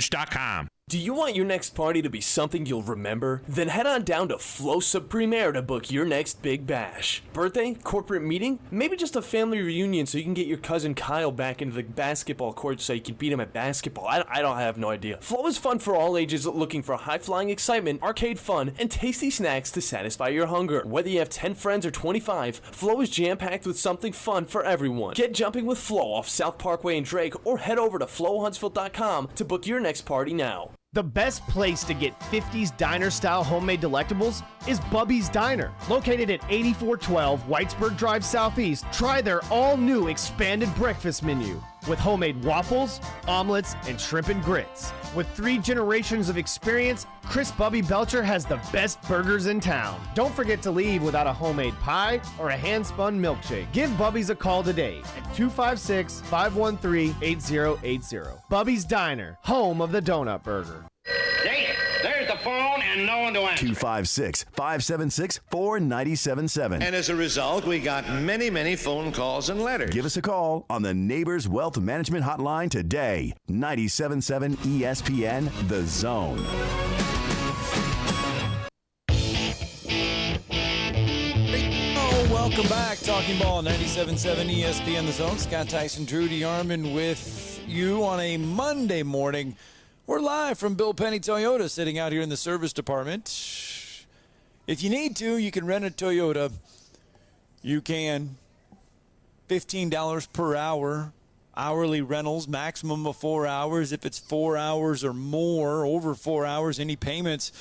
Do you want your next party to be something you'll remember? Then head on down to Flosa Premier to book your next big bash. Birthday? Corporate meeting? Maybe just a family reunion so you can get your cousin Kyle back into the basketball court so you can beat him at basketball. I don't have no idea. Flow is fun for all ages looking for high-flying excitement, arcade fun, and tasty snacks to satisfy your hunger. Whether you have 10 friends or 25, Flow is jam-packed with something fun for everyone. Get jumping with Flow off South Parkway in Drake or head over to flowhuntsville.com to book your next party now. The best place to get 50s diner-style homemade delectables is Bubby's Diner. Located at 8412 Whitesburg Drive Southeast, try their all-new expanded breakfast menu with homemade waffles, omelets, and shrimp and grits. With 3 generations of experience, Chris Bubby Belcher has the best burgers in town. Don't forget to leave without a homemade pie or a hand-spun milkshake. Give Bubby's a call today at 256-513-8080. Bubby's Diner, home of the donut burger. There's the phone and no one to answer. 256-576-4977. And as a result, we got many, many phone calls and letters. Give us a call on the Neighbors Wealth Management Hotline today. 97.7 ESPN, The Zone. Welcome back. Talking Ball, 97.7 ESPN, The Zone. Scott Tyson, Drew DeArmond with you on a Monday morning. We're live from Bill Penny Toyota, sitting out here in the service department. If you need to, you can rent a Toyota. You can. $15 per hour. Hourly rentals, maximum of 4 hours. If it's 4 hours or more, over 4 hours, any payments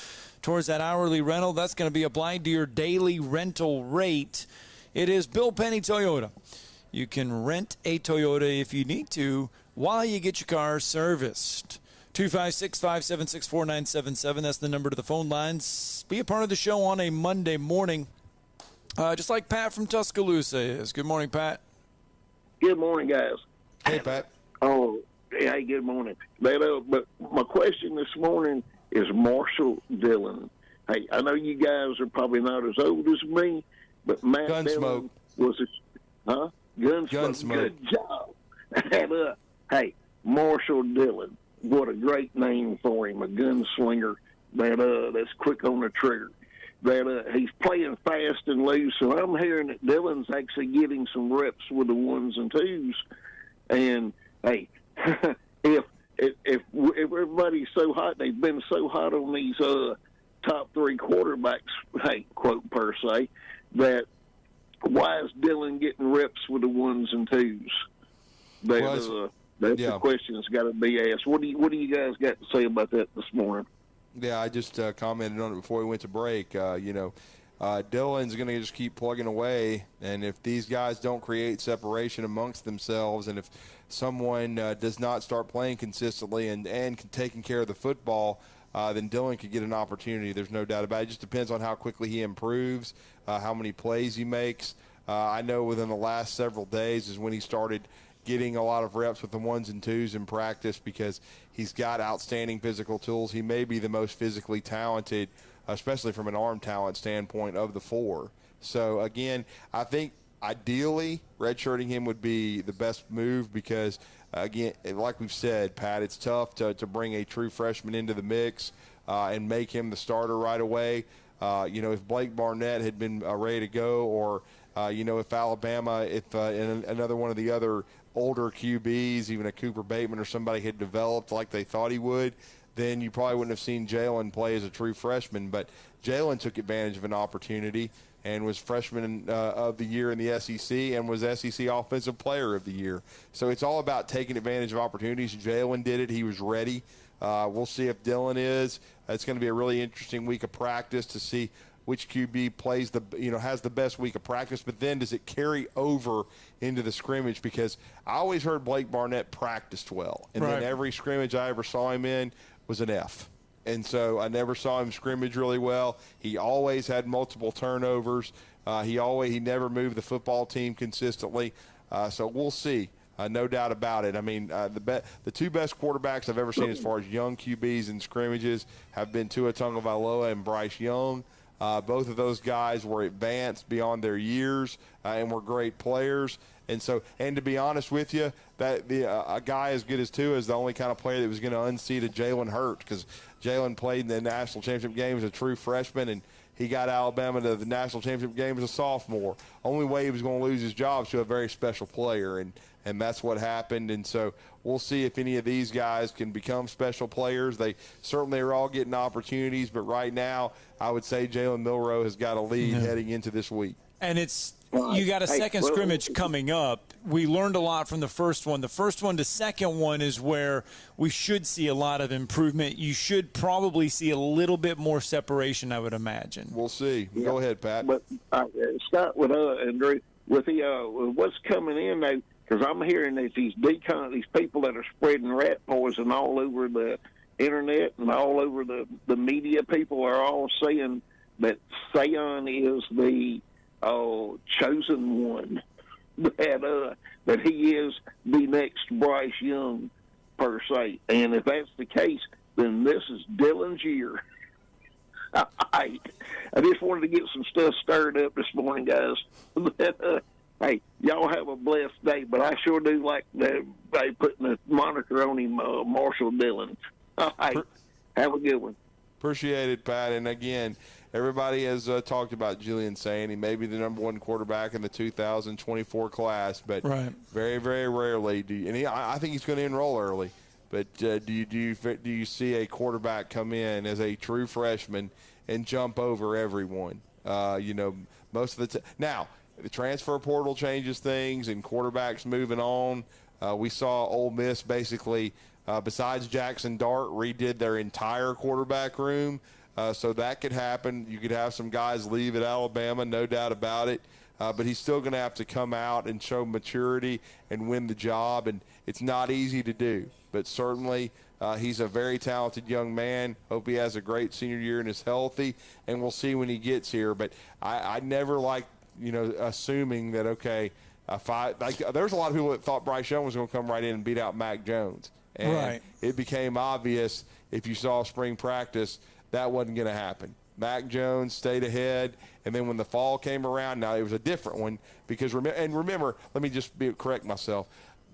towards that hourly rental, that's going to be applied to your daily rental rate. It is Bill Penny Toyota. You can rent a Toyota if you need to while you get your car serviced. 256-576-4977. That's the number to the phone lines. Be a part of the show on a Monday morning, just like Pat from Tuscaloosa is. Good morning, Pat. Good morning, guys. Hey, Pat. Oh, hey, good morning. But my question this morning is Marshall Dillon. Hey, I know you guys are probably not as old as me, but Matt Dillon was Gunsmoke. Gunsmoke. Good job. And, hey, Marshall Dillon. What a great name for him, a gunslinger that's quick on the trigger. He's playing fast and loose, so I'm hearing that Dillon's actually getting some reps with the ones and twos. And hey, if everybody's so hot, they've been so hot on these top 3 quarterbacks, hey, quote per se, that why is Dillon getting reps with the ones and twos? That's the question that's got to be asked. What do you guys got to say about that this morning? Yeah, I just commented on it before we went to break. Dillon's going to just keep plugging away, and if these guys don't create separation amongst themselves, and if someone does not start playing consistently and taking care of the football, then Dillon could get an opportunity. There's no doubt about it. It just depends on how quickly he improves, how many plays he makes. I know within the last several days is when he started getting a lot of reps with the ones and twos in practice because he's got outstanding physical tools. He may be the most physically talented, especially from an arm talent standpoint, of the 4. So, again, I think ideally redshirting him would be the best move because, again, like we've said, Pat, it's tough to bring a true freshman into the mix and make him the starter right away. If Blake Barnett had been ready to go or, if Alabama, if another one of the other older QBs, even a Cooper Bateman or somebody had developed like they thought he would, then you probably wouldn't have seen Jalen play as a true freshman. But Jalen took advantage of an opportunity and was freshman of the year in the SEC and was SEC Offensive Player of the Year. So it's all about taking advantage of opportunities. Jalen did it. He was ready. We'll see if Dillon is. It's going to be a really interesting week of practice to see which QB plays has the best week of practice, but then does it carry over into the scrimmage? Because I always heard Blake Barnett practiced well, and then every scrimmage I ever saw him in was an F. And so I never saw him scrimmage really well. He always had multiple turnovers. He never moved the football team consistently. So we'll see. No doubt about it. I mean, the 2 best quarterbacks I've ever seen as far as young QBs in scrimmages have been Tua Tagovailoa and Bryce Young. Both of those guys were advanced beyond their years and were great players. And so, and to be honest with you, that a guy as good as Tua is the only kind of player that was going to unseat a Jalen Hurts, because Jalen played in the national championship game as a true freshman, and he got Alabama to the national championship game as a sophomore. Only way he was going to lose his job is to a very special player, and that's what happened. And so we'll see if any of these guys can become special players. They certainly are all getting opportunities, but right now I would say Jalen Milroe has got a lead heading into this week. And you got a second scrimmage coming up. We learned a lot from the first one. The first one to second one is where we should see a lot of improvement. You should probably see a little bit more separation, I would imagine. We'll see. Yeah. Go ahead, Pat. But start with Andrew, with what's coming in now, because I'm hearing that these people that are spreading rat poison all over the internet and all over the media, people are all saying that Sion is the chosen one, that he is the next Bryce Young, per se. And if that's the case, then this is Dylan's year. I just wanted to get some stuff stirred up this morning, guys. Hey, y'all have a blessed day, but I sure do like they putting a moniker on him, Marshall Dillon. All right, have a good one. Appreciate it, Pat. And again, everybody has talked about Julian saying he may be the number one quarterback in the 2024 class, but very, very rarely I think he's going to enroll early. But do you see a quarterback come in as a true freshman and jump over everyone? Most of the now the transfer portal changes things and quarterbacks moving on. We saw Ole Miss basically, besides Jackson Dart, redid their entire quarterback room. So that could happen. You could have some guys leave at Alabama, no doubt about it. But he's still going to have to come out and show maturity and win the job. And it's not easy to do. But certainly he's a very talented young man. Hope he has a great senior year and is healthy. And we'll see when he gets here. But I never like, assuming that, okay, there's a lot of people that thought Bryce Young was going to come right in and beat out Mac Jones. And it became obvious if you saw spring practice that wasn't going to happen. Mac Jones stayed ahead, and then when the fall came around, now it was a different one because remember, let me just correct myself.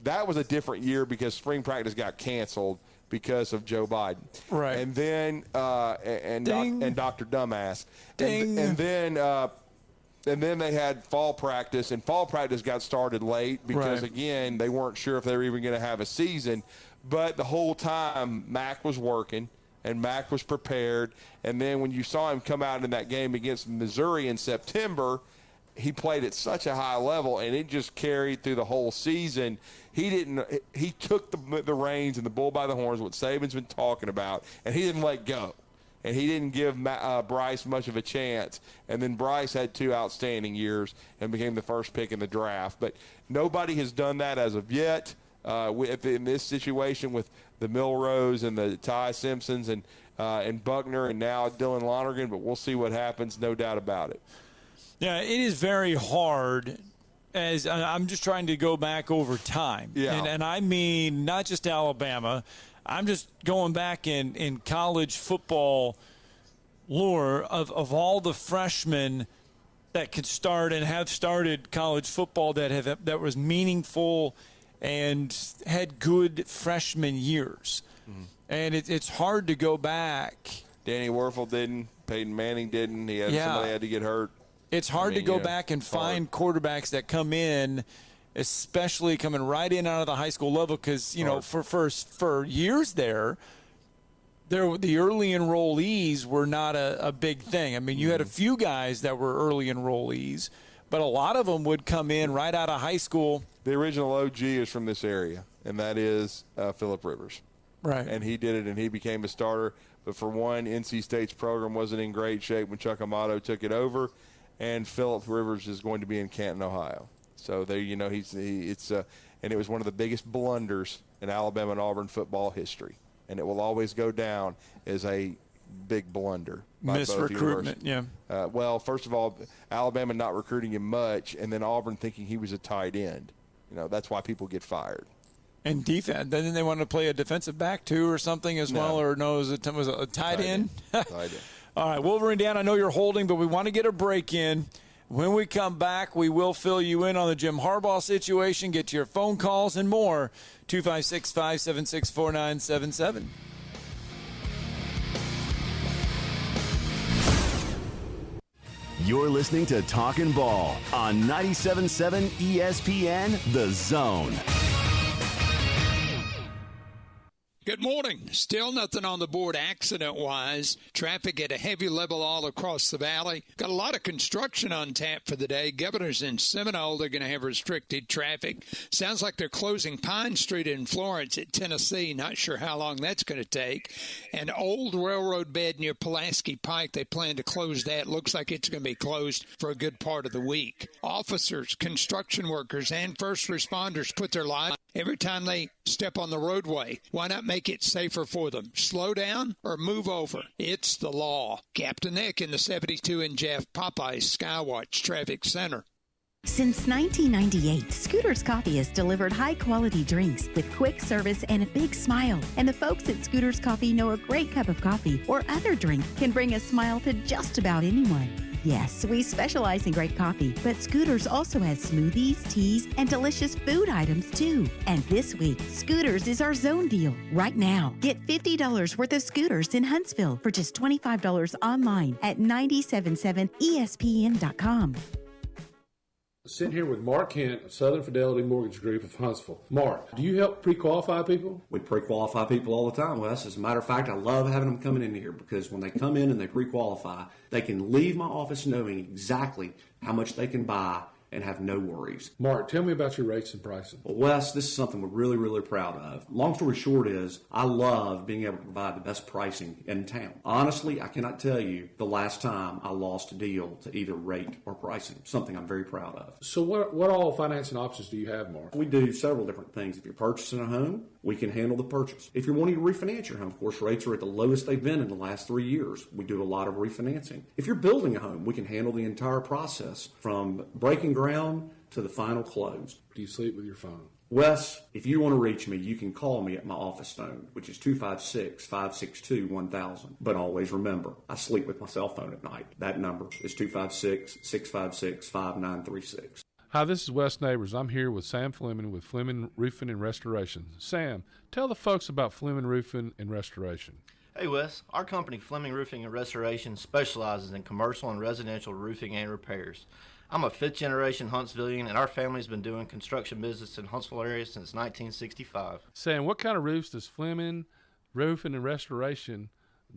That was a different year because spring practice got canceled because of Joe Biden. Right. And then and Dr. Dumbass. Ding. And then they had fall practice, and fall practice got started late because, again, they weren't sure if they were even going to have a season. But the whole time, Mac was working, and Mac was prepared. And then when you saw him come out in that game against Missouri in September, he played at such a high level, and it just carried through the whole season. He took the reins and the bull by the horns, what Saban's been talking about, and he didn't let go. And he didn't give Bryce much of a chance. And then Bryce had 2 outstanding years and became the first pick in the draft. But nobody has done that as of yet. In this situation with the Milrose and the Ty Simpsons and Buckner and now Dylan Lonergan, but we'll see what happens, no doubt about it. Yeah, it is very hard. As I'm just trying to go back over time. Yeah. And I mean not just Alabama. I'm just going back in college football lore of all the freshmen that could start and have started college football that was meaningful and had good freshman years. Mm-hmm. And it's hard to go back. Danny Werfel didn't. Peyton Manning didn't. Somebody had to get hurt. It's hard to go back and find quarterbacks that come in, especially coming right in out of the high school level, because for years there the early enrollees were not a big thing. I mean, you had a few guys that were early enrollees, but a lot of them would come in right out of high school. The original OG is from this area, and that is Phillip Rivers. Right. And he did it, and he became a starter. But for one, NC State's program wasn't in great shape when Chuck Amato took it over, and Phillip Rivers is going to be in Canton, Ohio. So there, and it was one of the biggest blunders in Alabama and Auburn football history, and it will always go down as a big blunder. Misrecruitment, yeah. Well, first of all, Alabama not recruiting him much, and then Auburn thinking he was a tight end. That's why people get fired. And defense. Then they wanted to play a defensive back too, or something as well, or no, it was a tight end. Tight end. All right, Wolverine Dan, I know you're holding, but we want to get a break in. When we come back, we will fill you in on the Jim Harbaugh situation, get to your phone calls and more. 256-576-4977. You're listening to Talkin' Ball on 97.7 ESPN, The Zone. Good morning. Still nothing on the board accident-wise. Traffic at a heavy level all across the valley. Got a lot of construction on tap for the day. Governor's in Seminole, they're going to have restricted traffic. Sounds like they're closing Pine Street in Florence at Tennessee. Not sure how long that's going to take. And Old Railroad Bed near Pulaski Pike, they plan to close that. Looks like it's going to be closed for a good part of the week. Officers, construction workers, and first responders put their lives every time they step on the roadway. Why not make it safer for them? Slow down or move over. It's the law. Captain Nick in the 72 and Jeff Popeye's Skywatch Traffic Center. Since 1998, Scooter's Coffee has delivered high-quality drinks with quick service and a big smile. And the folks at Scooter's Coffee know a great cup of coffee or other drink can bring a smile to just about anyone. Yes, we specialize in great coffee, but Scooters also has smoothies, teas, and delicious food items too. And this week, Scooters is our zone deal. Right now, get $50 worth of Scooters in Huntsville for just $25 online at 977ESPN.com. Sitting here with Mark Kent of Southern Fidelity Mortgage Group of Huntsville. Mark, do you help pre-qualify people? We pre-qualify people all the time, Wes. As a matter of fact, I love having them coming in here because when they come in and they pre-qualify, they can leave my office knowing exactly how much they can buy and have no worries. Mark, tell me about your rates and pricing. Well, Wes, this is something we're really, really proud of. Long story short is, I love being able to provide the best pricing in town. Honestly, I cannot tell you the last time I lost a deal to either rate or pricing, something I'm very proud of. So what all financing options do you have, Mark? We do several different things. If you're purchasing a home, we can handle the purchase. If you're wanting to refinance your home, of course, rates are at the lowest they've been in the last 3 years. We do a lot of refinancing. If you're building a home, we can handle the entire process from breaking ground to the final close. Do you sleep with your phone? Wes, if you want to reach me, you can call me at my office phone, which is 256-562-1000. But always remember, I sleep with my cell phone at night. That number is 256-656-5936. Hi, this is Wes Neighbors. I'm here with Sam Fleming with Fleming Roofing and Restoration. Sam, tell the folks about Fleming Roofing and Restoration. Hey Wes, our company Fleming Roofing and Restoration specializes in commercial and residential roofing and repairs. I'm a fifth-generation Huntsvillian, and our family's been doing construction business in Huntsville area since 1965. Sam, what kind of roofs does Fleming Roofing and Restoration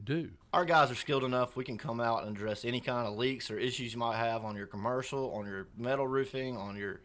do? Our guys are skilled enough. We can come out and address any kind of leaks or issues you might have on your commercial, on your metal roofing, on your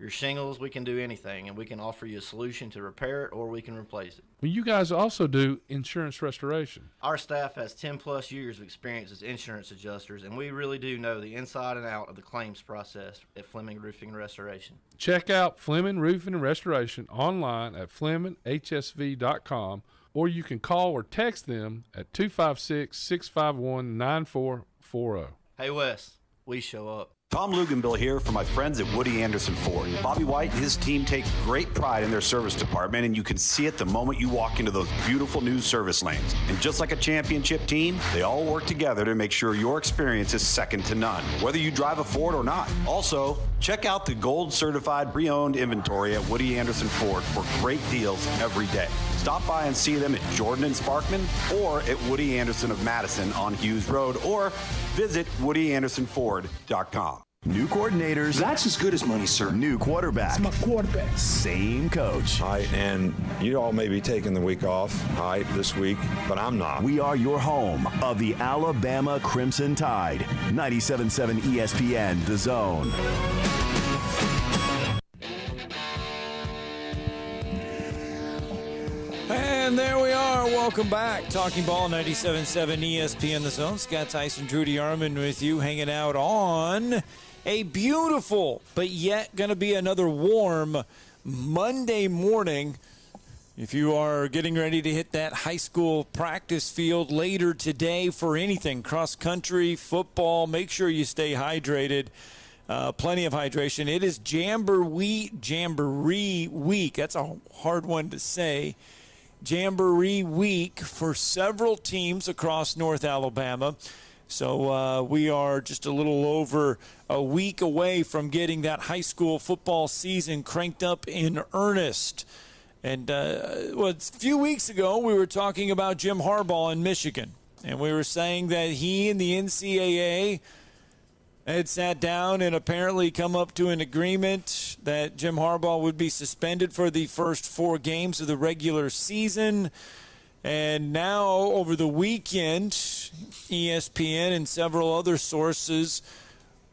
shingles. We can do anything, and we can offer you a solution to repair it or we can replace it. Well, you guys also do insurance restoration. Our staff has 10-plus years of experience as insurance adjusters, and we really do know the inside and out of the claims process at Fleming Roofing and Restoration. Check out Fleming Roofing and Restoration online at FlemingHSV.com, or you can call or text them at 256-651-9440. Hey, Wes, we show up. Tom Luganbill here for my friends at Woody Anderson Ford. Bobby White and his team take great pride in their service department, and you can see it the moment you walk into those beautiful new service lanes. And just like a championship team, they all work together to make sure your experience is second to none, whether you drive a Ford or not. Also, check out the gold-certified pre-owned inventory at Woody Anderson Ford for great deals every day. Stop by and see them at Jordan and Sparkman or at Woody Anderson of Madison on Hughes Road, or visit WoodyAndersonFord.com. New coordinators. That's as good as money, sir. New quarterback. It's my quarterback. Same coach. All right, and you all may be taking the week off, all right, this week, but I'm not. We are your home of the Alabama Crimson Tide. 97.7 ESPN, The Zone. And there we are. Welcome back. Talking Ball, 97.7 ESPN, The Zone. Scott Tyson, Drew DeArmond with you, hanging out on a beautiful, but yet going to be another warm Monday morning. If you are getting ready to hit that high school practice field later today for anything, cross-country, football, make sure you stay hydrated. Plenty of hydration. It is Jamboree Week. That's a hard one to say. Jamboree Week for several teams across North Alabama. So we are just a little over a week away from getting that high school football season cranked up in earnest. And a few weeks ago, we were talking about Jim Harbaugh in Michigan. And we were saying that he and the NCAA had sat down and apparently come up to an agreement that Jim Harbaugh would be suspended for the first 4 games of the regular season. And now, over the weekend, ESPN and several other sources,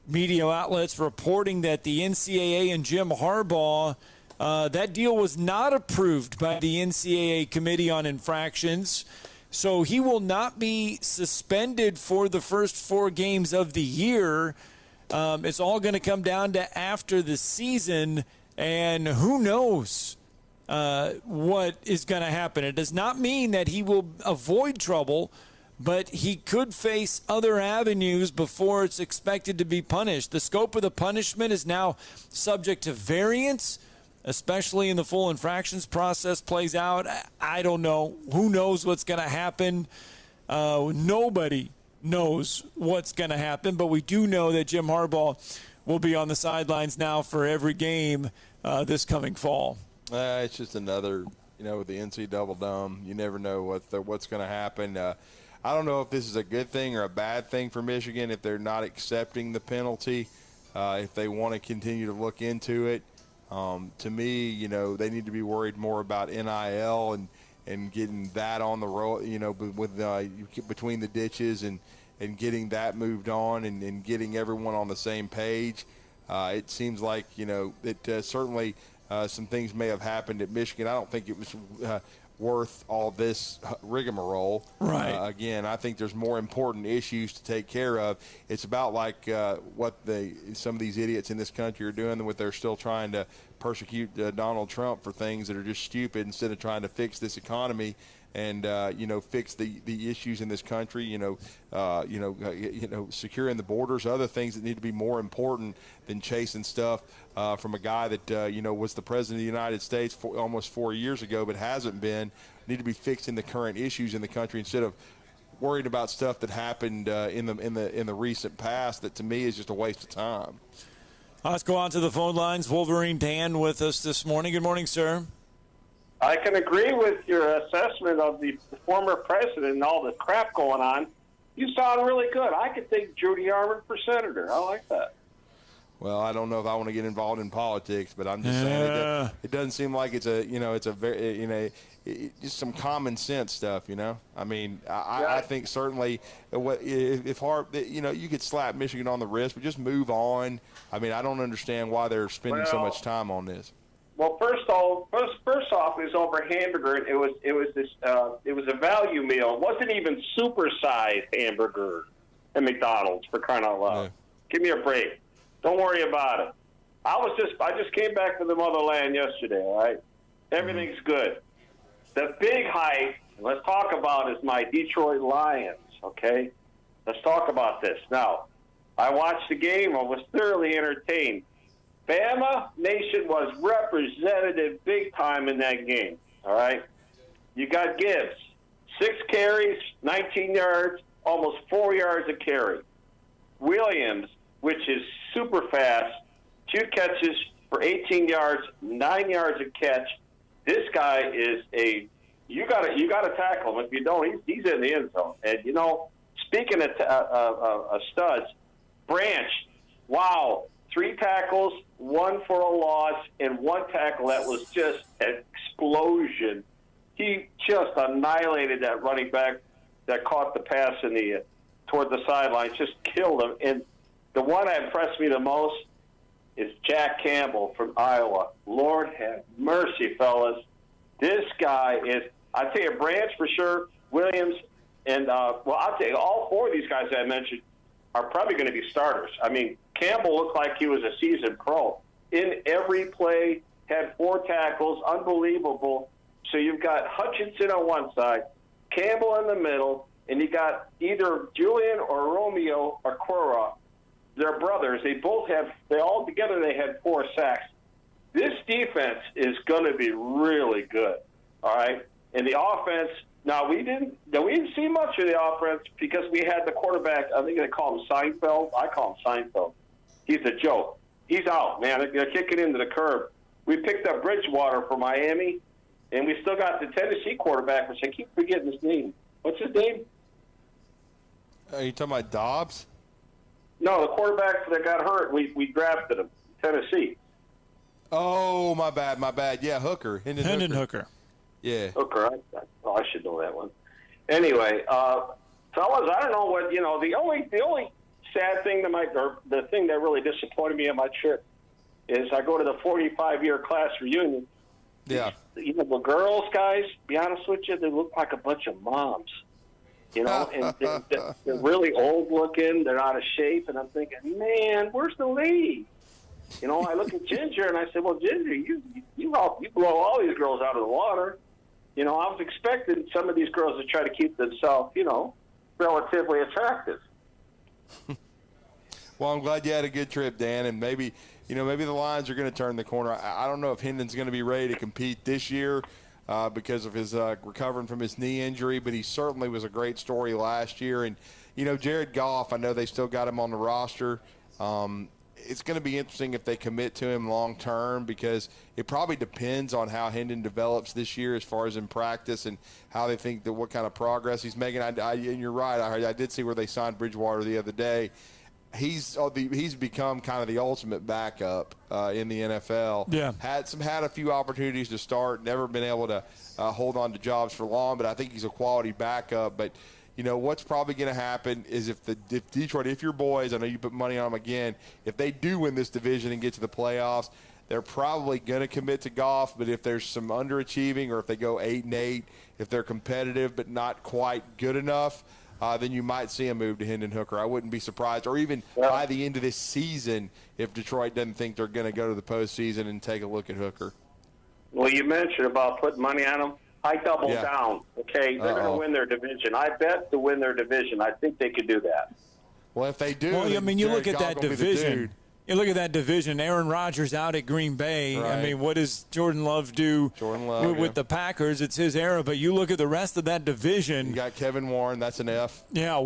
media outlets reporting that the NCAA and Jim Harbaugh, that deal was not approved by the NCAA Committee on Infractions. So he will not be suspended for the first 4 games of the year. It's all going to come down to after the season, and who knows what is going to happen. It does not mean that he will avoid trouble, but he could face other avenues before it's expected to be punished. The scope of the punishment is now subject to variance, especially in the full infractions process plays out. I don't know. Who knows what's going to happen? Nobody knows what's going to happen, but we do know that Jim Harbaugh will be on the sidelines now for every game this coming fall. It's just another, with the NC double dumb, you never know what's going to happen. I don't know if this is a good thing or a bad thing for Michigan if they're not accepting the penalty, if they want to continue to look into it. To me, they need to be worried more about NIL and getting that on the road, with between the ditches and getting that moved on and getting everyone on the same page. It seems like, that certainly some things may have happened at Michigan. I don't think it was worth all this rigmarole. Right. Again, I think there's more important issues to take care of. It's about like what some of these idiots in this country are doing, with they're still trying to persecute Donald Trump for things that are just stupid instead of trying to fix this economy and fix the issues in this country. Securing the borders, other things that need to be more important than chasing stuff from a guy that was the president of the United States almost 4 years ago, but hasn't been. Need to be fixing the current issues in the country instead of worried about stuff that happened in the recent past. That to me is just a waste of time. Let's go on to the phone lines. Wolverine Dan with us this morning. Good morning, sir. I can agree with your assessment of the former president and all the crap going on. You sound really good. I could think Drew DeArmond for senator. I like that. Well, I don't know if I want to get involved in politics, but I'm just saying it doesn't seem like it's a very, just some common sense stuff, I mean, I think certainly if you could slap Michigan on the wrist, but just move on. I mean, I don't understand why they're spending so much time on this. Well, first off, it was over hamburger. It was a value meal. It wasn't even supersized hamburger at McDonald's, for crying out loud. Yeah. Give me a break. Don't worry about it. I just came back from the motherland yesterday. All right, everything's good. The big hype, let's talk about, is my Detroit Lions. Okay, let's talk about this now. I watched the game. I was thoroughly entertained. Bama Nation was representative big time in that game, all right? You got Gibbs, 6 carries, 19 yards, almost 4 yards a carry. Williams, which is super fast, 2 catches for 18 yards, 9 yards a catch. This guy is you got to tackle him. If you don't, he's in the end zone. And, speaking of studs, Branch, wow. 3 tackles, 1 for a loss, and 1 tackle that was just an explosion. He just annihilated that running back that caught the pass toward the sideline, just killed him. And the one that impressed me the most is Jack Campbell from Iowa. Lord have mercy, fellas. This guy is, I tell you, Branch for sure, Williams, and, I'll tell you, all 4 of these guys that I mentioned are probably going to be starters. I mean, Campbell looked like he was a seasoned pro. In every play, had 4 tackles, unbelievable. So you've got Hutchinson on one side, Campbell in the middle, and you got either Julian or Romeo or Cora. They're brothers. They all together they had 4 sacks. This defense is going to be really good, all right? And the offense, No, we didn't see much of the offense because we had the quarterback. I think they call him Seinfeld. I call him Seinfeld. He's a joke. He's out, man. They're kicking into the curb. We picked up Bridgewater for Miami, and we still got the Tennessee quarterback, which I keep forgetting his name. What's his name? Are you talking about Dobbs? No, the quarterback that got hurt. We drafted him, Tennessee. Oh, my bad. Yeah, Hooker. Hendon Hooker. Yeah. Hooker. I should know that one. Anyway, fellas, I don't know what, the only sad thing the thing that really disappointed me on my trip is I go to the 45-year class reunion. Yeah. The girls, guys, be honest with you, they look like a bunch of moms. And they're really old looking. They're out of shape. And I'm thinking, man, where's the lady? I look at Ginger and I said, well, Ginger, you blow all these girls out of the water. I was expecting some of these girls to try to keep themselves, relatively attractive. Well, I'm glad you had a good trip, Dan, and maybe the Lions are going to turn the corner. I don't know if Hendon's going to be ready to compete this year because of his recovering from his knee injury, but he certainly was a great story last year. And, Jared Goff, I know they still got him on the roster. It's going to be interesting if they commit to him long term because it probably depends on how Hendon develops this year as far as in practice and how they think that what kind of progress he's making. And you're right. I did see where they signed Bridgewater the other day. He's become kind of the ultimate backup in the NFL. Yeah, had a few opportunities to start, never been able to hold on to jobs for long. But I think he's a quality backup. But what's probably going to happen is if Detroit, if your boys, I know you put money on them again, if they do win this division and get to the playoffs, they're probably going to commit to Goff. But if there's some underachieving or if they go 8-8, if they're competitive but not quite good enough, then you might see a move to Hendon Hooker. I wouldn't be surprised. Or even by the end of this season, if Detroit doesn't think they're going to go to the postseason and take a look at Hooker. Well, you mentioned about putting money on them. I double down, okay? They're going to win their division. I bet to win their division. I think they could do that. Well, if they do, you look at that division. You look at that division. Aaron Rodgers out at Green Bay. Right. I mean, what does Jordan Love do with the Packers? It's his era. But you look at the rest of that division. You got Kevin Warren. That's an F. Yeah.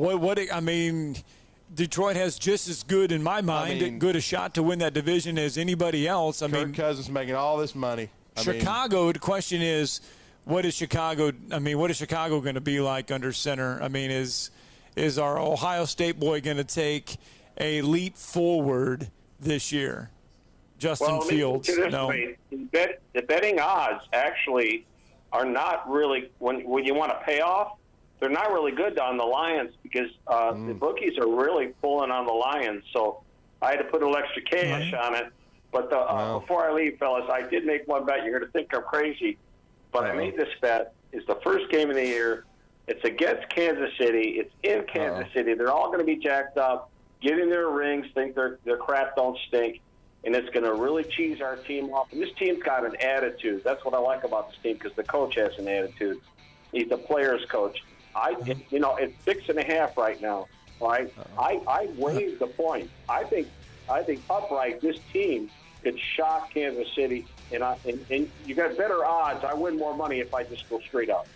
Detroit has just as good, in my mind, good a shot to win that division as anybody else. Kirk Cousins making all this money. Chicago. The question is, what is Chicago going to be like under center? I mean, is our Ohio State boy going to take a leap forward this year? Justin Fields. No. The betting odds actually are not really, when you want to pay off, they're not really good on the Lions because the bookies are really pulling on the Lions. So I had to put a little extra cash on it. But before I leave, fellas, I did make one bet. You're going to think I'm crazy. But I made this bet. It's the first game of the year. It's against Kansas City. It's in Kansas City. They're all going to be jacked up, getting their rings, think their crap don't stink, and it's going to really cheese our team off. And this team's got an attitude. That's what I like about this team because the coach has an attitude. He's the players' coach. It's 6.5 right now. Right? I waived the point. I think upright this team could shock Kansas City, and you got better odds. I win more money if I just go straight up.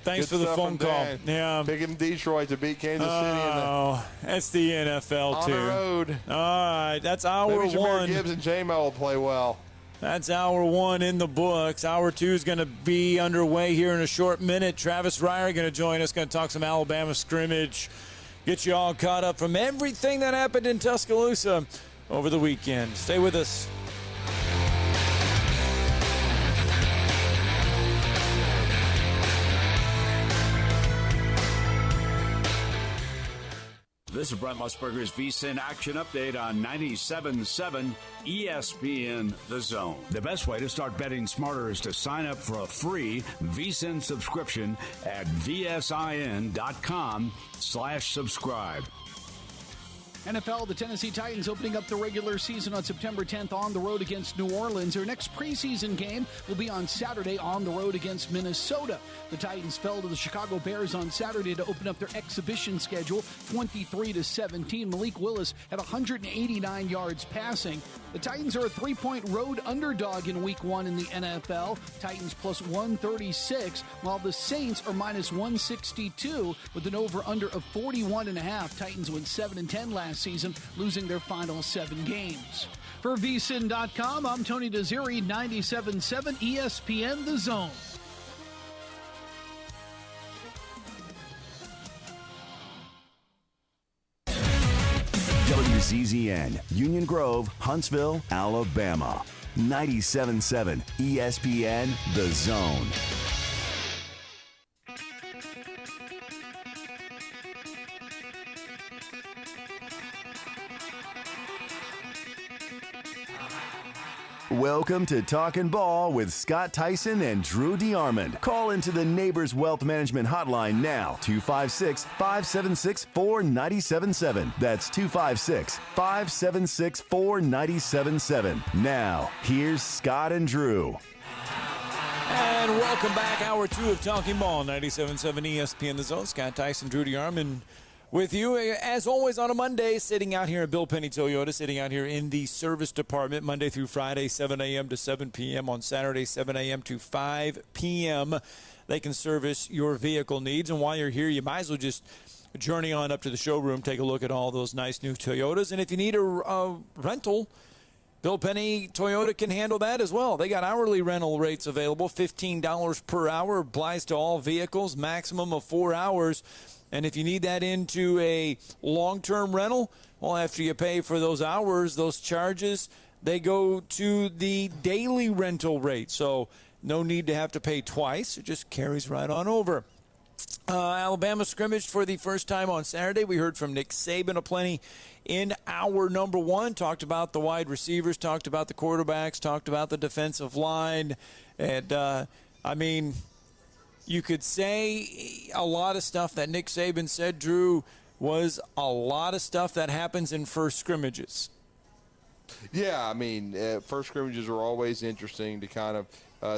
Thanks for the phone call. Yeah, picking Detroit to beat Kansas City. Oh, that's the NFL too. On the road. All right, that's hour Maybe one. Gibbs and J-Mo will play well. That's hour one in the books. Hour two is going to be underway here in a short minute. Travis Reier going to join us. Going to talk some Alabama scrimmage. Get you all caught up from everything that happened in Tuscaloosa over the weekend. Stay with us. This is Brent Musburger's VSiN Action Update on 97.7 ESPN The Zone. The best way to start betting smarter is to sign up for a free VSiN subscription at vsin.com/subscribe. NFL, the Tennessee Titans opening up the regular season on September 10th on the road against New Orleans. Their next preseason game will be on Saturday on the road against Minnesota. The Titans fell to the Chicago Bears on Saturday to open up their exhibition schedule, 23-17. Malik Willis had 189 yards passing. The Titans are a 3-point road underdog in Week 1 in the NFL. Titans plus 136, while the Saints are minus 162 with an over-under of 41.5. Titans went 7-10 last season, losing their final 7 games. For VSiN.com, I'm Tony Desiri, 97.7 ESPN The Zone. WZZN, Union Grove, Huntsville, Alabama. 97.7 ESPN The Zone. Welcome to Talkin' Ball with Scott Tyson and Drew DeArmond. Call into the Neighbors Wealth Management Hotline now, 256-576-4977. That's 256-576-4977. Now, here's Scott and Drew. And welcome back, Hour 2 of Talking Ball, 97.7 ESPN The Zone. Scott Tyson, Drew DeArmond with you, as always, on a Monday, sitting out here at Bill Penny Toyota, sitting out here in the service department, Monday through Friday, 7 a.m. to 7 p.m. On Saturday, 7 a.m. to 5 p.m. They can service your vehicle needs. And while you're here, you might as well just journey on up to the showroom, take a look at all those nice new Toyotas. And if you need a rental, Bill Penny Toyota can handle that as well. They got hourly rental rates available, $15 per hour, applies to all vehicles, maximum of 4 hours. And if you need that into a long-term rental, well, after you pay for those hours, those charges, they go to the daily rental rate. So no need to have to pay twice. It just carries right on over. Alabama scrimmaged for the first time on Saturday. We heard from Nick Saban aplenty in hour number 1. Talked about the wide receivers, talked about the quarterbacks, talked about the defensive line. And, you could say a lot of stuff that Nick Saban said, Drew, was a lot of stuff that happens in first scrimmages. Yeah, first scrimmages are always interesting to kind of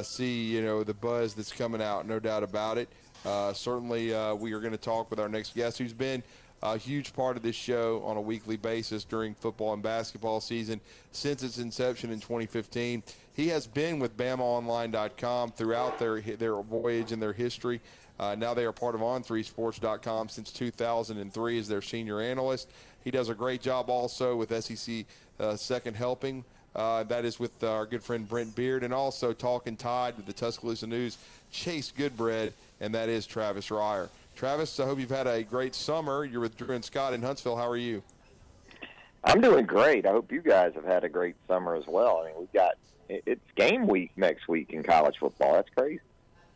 see, the buzz that's coming out, no doubt about it. Certainly, we are going to talk with our next guest, who's been a huge part of this show on a weekly basis during football and basketball season since its inception in 2015. He has been with BamaOnline.com throughout their voyage and their history. Now they are part of On3Sports.com since 2003 as their senior analyst. He does a great job also with SEC Second Helping. That is with our good friend Brent Beard, and also Talkin' Tide with the Tuscaloosa News, Chase Goodbread, and that is Travis Ryer. Travis, I hope you've had a great summer. You're with Drew and Scott in Huntsville. How are you? I'm doing great. I hope you guys have had a great summer as well. It's game week next week in college football. That's crazy.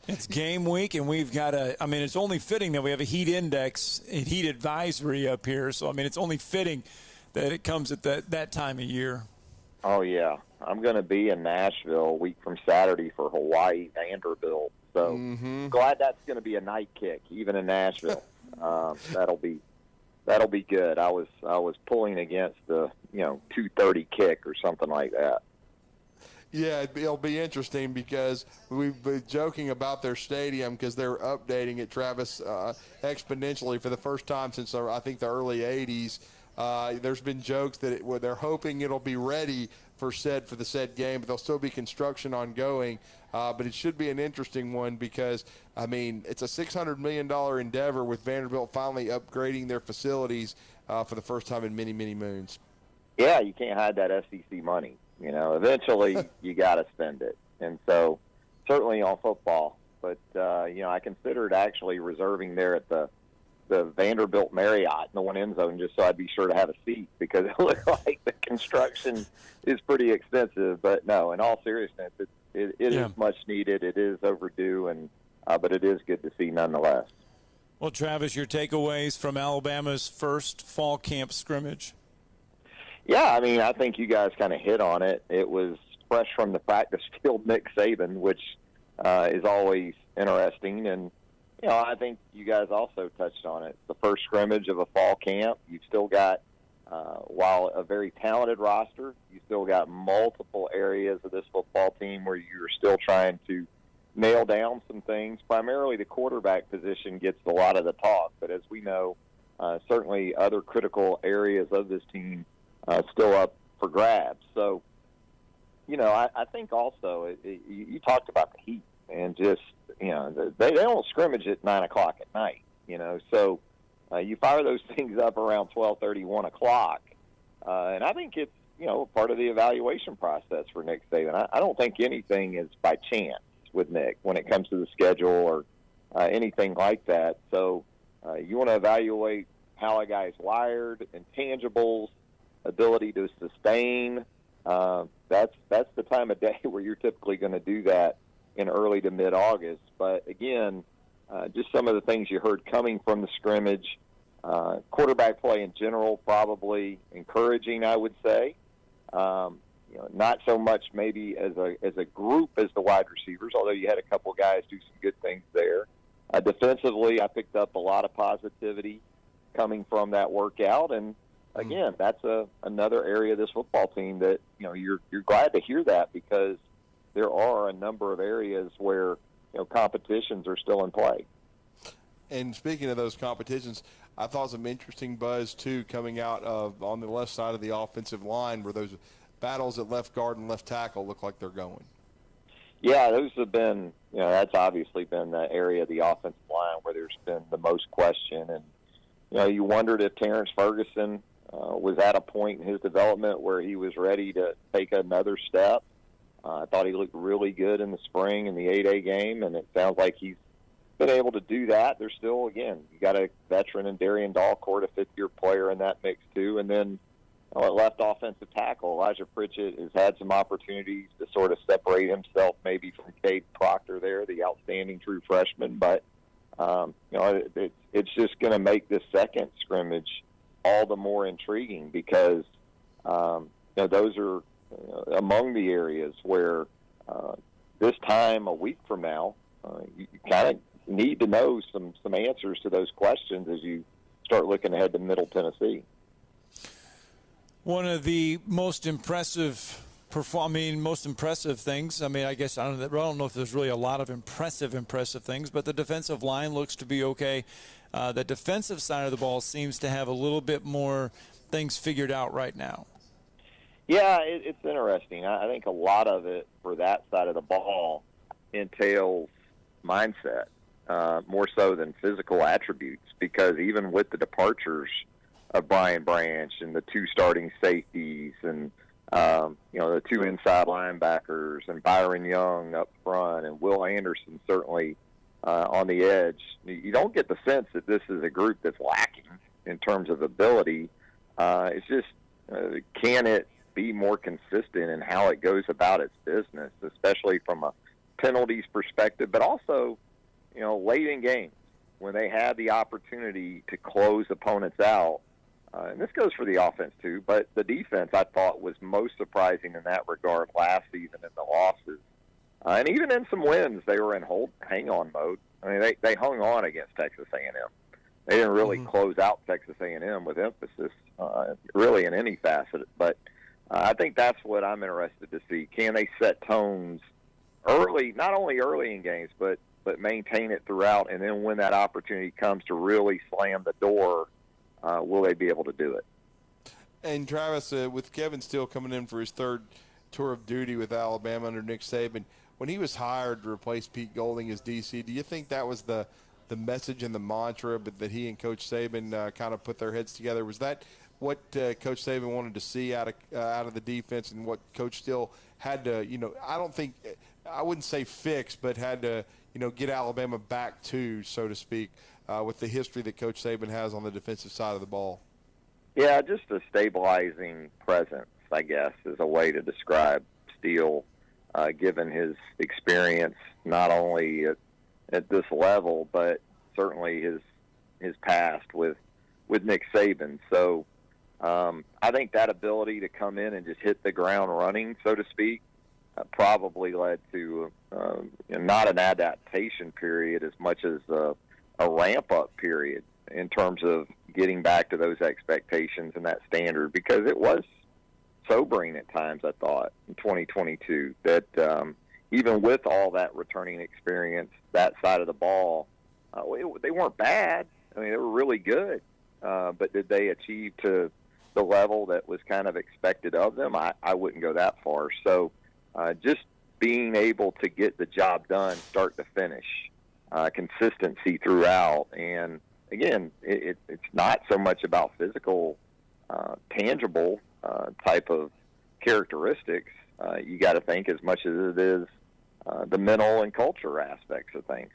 It's game week, and we've got it's only fitting that we have a heat index and heat advisory up here. So, it's only fitting that it comes at that time of year. Oh, yeah. I'm going to be in Nashville a week from Saturday for Hawaii Vanderbilt. So glad that's going to be a night kick, even in Nashville. That'll be good. I was pulling against the 2:30 kick or something like that. Yeah, it'll be interesting because we've been joking about their stadium because they're updating it, Travis, exponentially for the first time since I think the early 80s. There's been jokes that they're hoping it'll be ready for the said game, but there'll still be construction ongoing. But it should be an interesting one because, it's a $600 million endeavor with Vanderbilt finally upgrading their facilities for the first time in many, many moons. Yeah, you can't hide that SEC money. Eventually you got to spend it. And so certainly on football. But, I considered actually reserving there at the Vanderbilt Marriott in the one end zone just so I'd be sure to have a seat because it looked like the construction is pretty expensive. But no, in all seriousness, it is much needed. It is overdue, but it is good to see nonetheless. Well, Travis, your takeaways from Alabama's first fall camp scrimmage? Yeah, I think you guys kind of hit on it. It was fresh from the practice field Nick Saban, which is always interesting. And, I think you guys also touched on it. The first scrimmage of a fall camp, you've still got while a very talented roster, you still got multiple areas of this football team where you're still trying to nail down some things. Primarily the quarterback position gets a lot of the talk, but as we know, certainly other critical areas of this team still up for grabs. So, I think also you talked about the heat and just, they don't scrimmage at 9 o'clock at night, so you fire those things up around 12:30, 1 o'clock. And I think it's, part of the evaluation process for Nick Saban. I don't think anything is by chance with Nick when it comes to the schedule or anything like that. So you want to evaluate how a guy's wired, intangibles, ability to sustain. That's the time of day where you're typically going to do that in early to mid-August. But again, just some of the things you heard coming from the scrimmage, quarterback play in general, probably encouraging, I would say. Not so much maybe as a group as the wide receivers, although you had a couple guys do some good things there. Defensively, I picked up a lot of positivity coming from that workout, and again, that's another area of this football team that you're glad to hear that, because there are a number of areas where competitions are still in play. And speaking of those competitions, I thought some interesting buzz too coming out of on the left side of the offensive line, where those battles at left guard and left tackle look like they're going. Yeah, those have been, that's obviously been the area of the offensive line where there's been the most question. And, you wondered if Terrence Ferguson was at a point in his development where he was ready to take another step. I thought he looked really good in the spring in the 8A game, and it sounds like he's been able to do that. There's still, again, you got a veteran in Darian Dalcourt, a fifth-year player in that mix too. And then at left offensive tackle, Elijah Pritchett has had some opportunities to sort of separate himself maybe from Cade Proctor there, the outstanding true freshman. But, it's just going to make this second scrimmage all the more intriguing because, those are among the areas where this time a week from now, you kind of need to know some answers to those questions as you start looking ahead to Middle Tennessee. One of the most impressive things, I guess I don't know if there's really a lot of impressive things, but the defensive line looks to be okay. The defensive side of the ball seems to have a little bit more things figured out right now. Yeah, it's interesting. I think a lot of it for that side of the ball entails mindset, more so than physical attributes, because even with the departures of Brian Branch and the two starting safeties and, the two inside linebackers and Byron Young up front and Will Anderson certainly on the edge, you don't get the sense that this is a group that's lacking in terms of ability. It's just, can it be more consistent in how it goes about its business, especially from a penalties perspective, but also, late in games when they had the opportunity to close opponents out. And this goes for the offense too, but the defense I thought was most surprising in that regard last season in the losses. And even in some wins, they were in hang-on mode. They hung on against Texas A&M. They didn't really close out Texas A&M with emphasis, really in any facet. But I think that's what I'm interested to see. Can they set tones early, not only early in games, but maintain it throughout, and then when that opportunity comes to really slam the door, will they be able to do it? And Travis, with Kevin Steele coming in for his third tour of duty with Alabama under Nick Saban, when he was hired to replace Pete Golding as DC, do you think that was the message and the mantra that he and Coach Saban kind of put their heads together? Was that what Coach Saban wanted to see out of the defense, and what Coach Steele had to, I wouldn't say fix, but had to, get Alabama back to, so to speak, with the history that Coach Saban has on the defensive side of the ball? Yeah, just a stabilizing presence, I guess, is a way to describe Steele, given his experience not only at this level, but certainly his past with Nick Saban. So I think that ability to come in and just hit the ground running, so to speak, probably led to not an adaptation period as much as a ramp-up period in terms of getting back to those expectations and that standard, because it was sobering at times, I thought, in 2022, that even with all that returning experience, that side of the ball, they weren't bad. I mean, they were really good. But did they achieve to the level that was kind of expected of them? I wouldn't go that far. So just being able to get the job done start to finish, consistency throughout. And, again, it's not so much about physical, tangible type of characteristics. You got to think as much as it is the mental and culture aspects of things.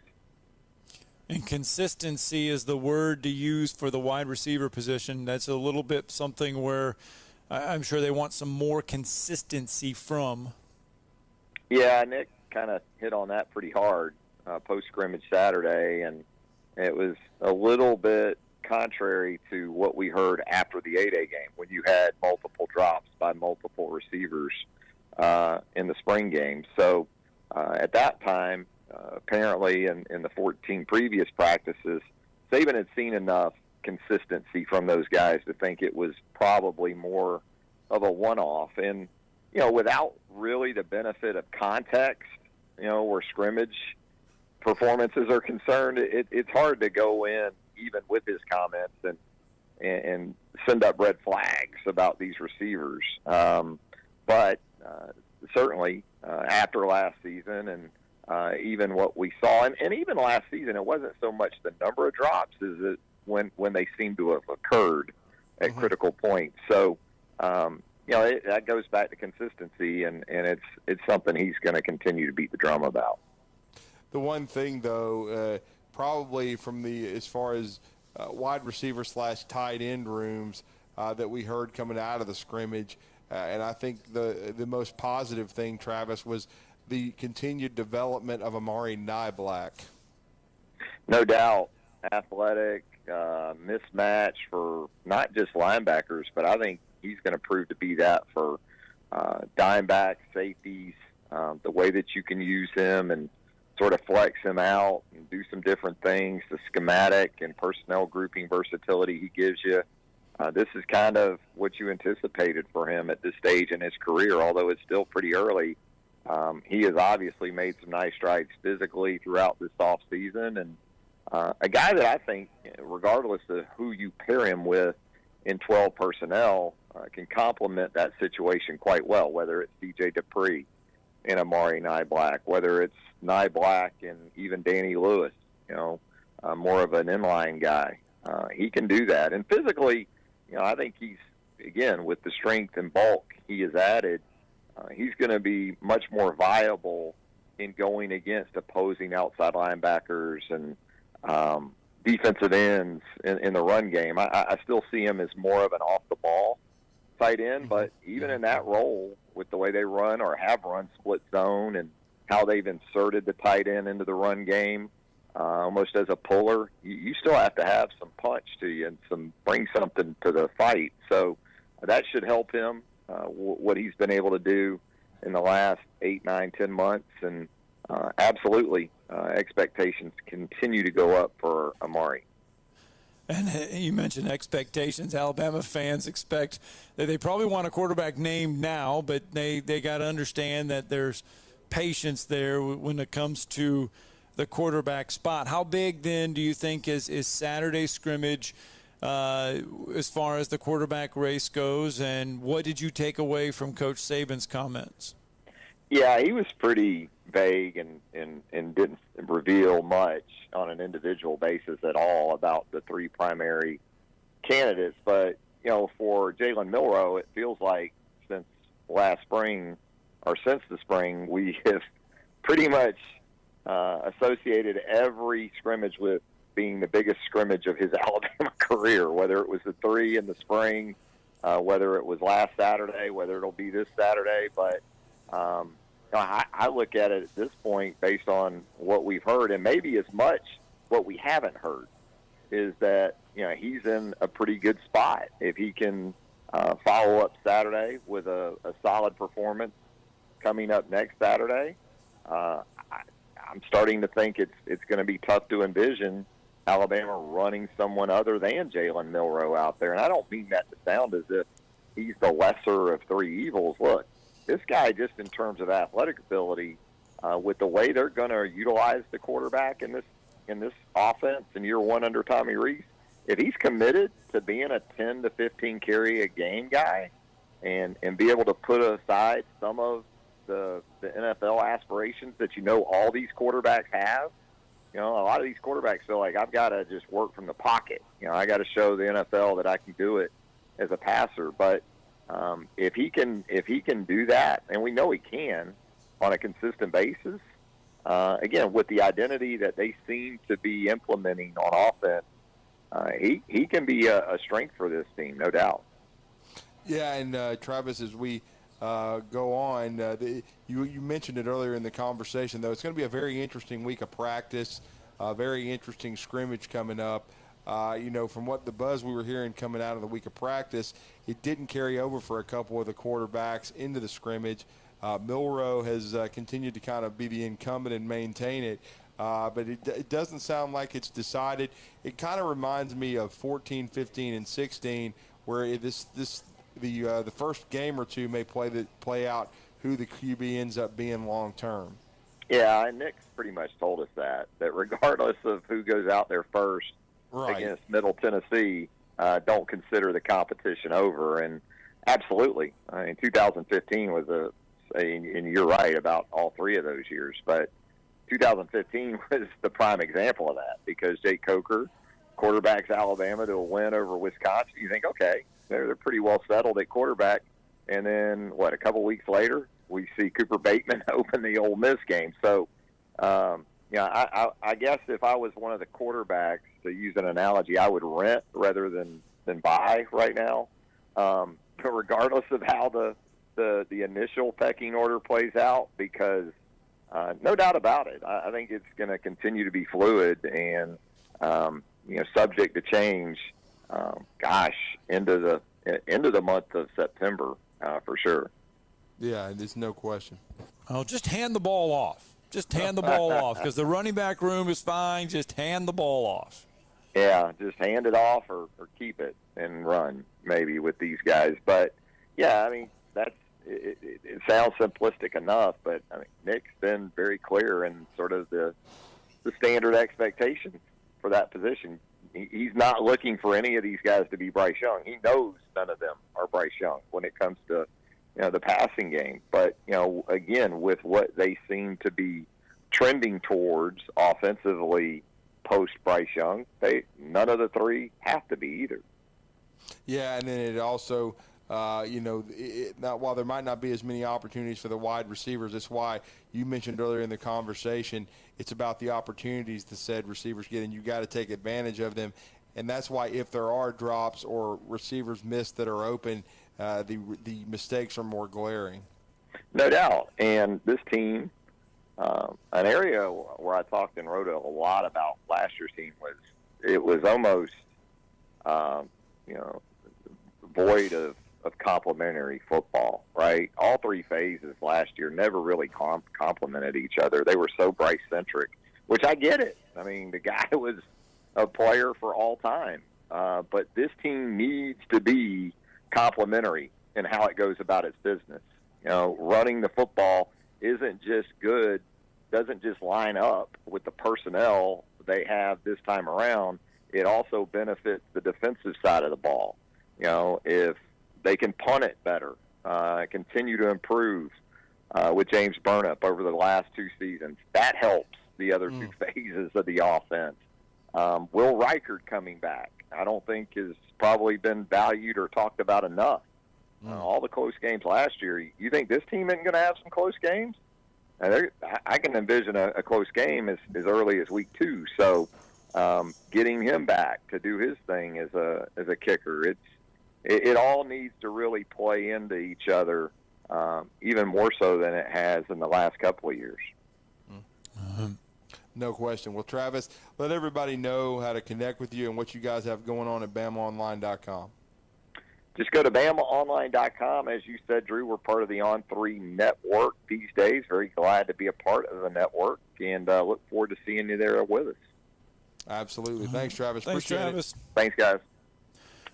And consistency is the word to use for the wide receiver position. That's a little bit something where I'm sure they want some more consistency from. Yeah, Nick kind of hit on that pretty hard post-scrimmage Saturday, and it was a little bit contrary to what we heard after the 8A game when you had multiple drops by multiple receivers in the spring game. So at that time, apparently in the 14 previous practices, Saban had seen enough consistency from those guys to think it was probably more of a one-off. And, you know, without really the benefit of context, you know, where scrimmage performances are concerned, it's hard to go in, even with his comments, and send up red flags about these receivers. But certainly after last season and even what we saw, and even last season, it wasn't so much the number of drops as it when they seem to have occurred at critical points. So, you know, that goes back to consistency, and it's something he's going to continue to beat the drum about. The one thing, though, probably from as far as wide receiver / tight end rooms that we heard coming out of the scrimmage, and I think the most positive thing, Travis, was the continued development of Amari Nyblack. No doubt. Athletic, mismatch for not just linebackers, but I think he's going to prove to be that for dime back, safeties, the way that you can use him and sort of flex him out and do some different things, the schematic and personnel grouping versatility he gives you. This is kind of what you anticipated for him at this stage in his career, although it's still pretty early. He has obviously made some nice strides physically throughout this offseason, and a guy that I think, regardless of who you pair him with in 12 personnel, can complement that situation quite well, whether it's C.J. Dupree and Amari Nyblack, whether it's Nyblack and even Danny Lewis, you know, more of an inline guy. He can do that. And physically, you know, I think he's, again, with the strength and bulk he has added, he's going to be much more viable in going against opposing outside linebackers and defensive ends in the run game. I still see him as more of an off-the-ball tight end, but even in that role, with the way they run or have run split zone and how they've inserted the tight end into the run game, almost as a puller, you still have to have some punch to you and bring something to the fight. So that should help him, what he's been able to do in the last 8, 9, 10 months. And absolutely, expectations continue to go up for Amari. And you mentioned expectations. Alabama fans expect that they probably want a quarterback named now, but they got to understand that there's patience there when it comes to the quarterback spot. How big, then, do you think is Saturday's scrimmage as far as the quarterback race goes, and what did you take away from Coach Saban's comments? Yeah, he was pretty vague and didn't reveal much on an individual basis at all about the three primary candidates. But, you know, for Jalen Milroe, it feels like since the spring, we have pretty much associated every scrimmage with being the biggest scrimmage of his Alabama career, whether it was the 3 in the spring, whether it was last Saturday, whether it'll be this Saturday. But I look at it at this point based on what we've heard, and maybe as much what we haven't heard, is that, you know, he's in a pretty good spot. If he can follow up Saturday with a solid performance coming up next Saturday, I'm starting to think it's going to be tough to envision Alabama running someone other than Jalen Milroe out there. And I don't mean that to sound as if he's the lesser of three evils. Look, this guy, just in terms of athletic ability, with the way they're going to utilize the quarterback in this offense in year one under Tommy Rees, if he's committed to being a 10 to 15 carry a game guy and be able to put aside some of the NFL aspirations that all these quarterbacks have, a lot of these quarterbacks feel like I've got to just work from the pocket. I got to show the NFL that I can do it as a passer. But if he can do that, and we know he can on a consistent basis, again, with the identity that they seem to be implementing on offense, he can be a strength for this team, no doubt. Yeah, and Travis, as we go on, you mentioned it earlier in the conversation, though. It's going to be a very interesting week of practice, a very interesting scrimmage coming up. From what the buzz we were hearing coming out of the week of practice, it didn't carry over for a couple of the quarterbacks into the scrimmage. Milroe has continued to kind of be the incumbent and maintain it. But it doesn't sound like it's decided. It kind of reminds me of 14, 15, and 16, where the first game or two may play out who the QB ends up being long term. Yeah, and Nick's pretty much told us that regardless of who goes out there first against Middle Tennessee, don't consider the competition over. And absolutely, 2015 was and you're right about all three of those years, but 2015 was the prime example of that because Jake Coker quarterbacks Alabama to a win over Wisconsin. You think, okay, they're pretty well settled at quarterback. And then, a couple weeks later, we see Cooper Bateman open the Ole Miss game. So, I guess if I was one of the quarterbacks, to use an analogy, I would rent rather than buy right now. But regardless of how the initial pecking order plays out, because no doubt about it, I think it's going to continue to be fluid and subject to change. Into the month of September for sure. Yeah, there's no question. Oh, just hand the ball off. Just hand the ball off because the running back room is fine. Just hand the ball off. Yeah, just hand it off or keep it and run maybe with these guys. But yeah, it sounds simplistic enough, but Nick's been very clear in sort of the standard expectations for that position. He's not looking for any of these guys to be Bryce Young. He knows none of them are Bryce Young when it comes to the passing game. But again, with what they seem to be trending towards offensively post Bryce Young, none of the three have to be either. Yeah, and then it also. While there might not be as many opportunities for the wide receivers, that's why you mentioned earlier in the conversation, it's about the opportunities the said receivers get, and you got to take advantage of them. And that's why if there are drops or receivers missed that are open, the mistakes are more glaring. No doubt. And this team, an area where I talked and wrote a lot about last year's team was almost, void of complementary football, right? All three phases last year never really complemented each other. They were so Bryce-centric, which I get it. The guy was a player for all time. But this team needs to be complementary in how it goes about its business. Running the football isn't just good, doesn't just line up with the personnel they have this time around. It also benefits the defensive side of the ball. If they can punt it better, continue to improve with James Burnip over the last two seasons. That helps the other two phases of the offense. Will Reichard coming back, I don't think has probably been valued or talked about enough. All the close games last year. You think this team isn't going to have some close games? I can envision a close game as early as week 2. So getting him back to do his thing as a kicker, it all needs to really play into each other, even more so than it has in the last couple of years. No question. Well, Travis, let everybody know how to connect with you and what you guys have going on at BamaOnline.com. Just go to BamaOnline.com. As you said, Drew, we're part of the On3 network these days. Very glad to be a part of the network, and look forward to seeing you there with us. Absolutely. Thanks, Travis. Thanks, Appreciate Travis. it. Thanks, guys.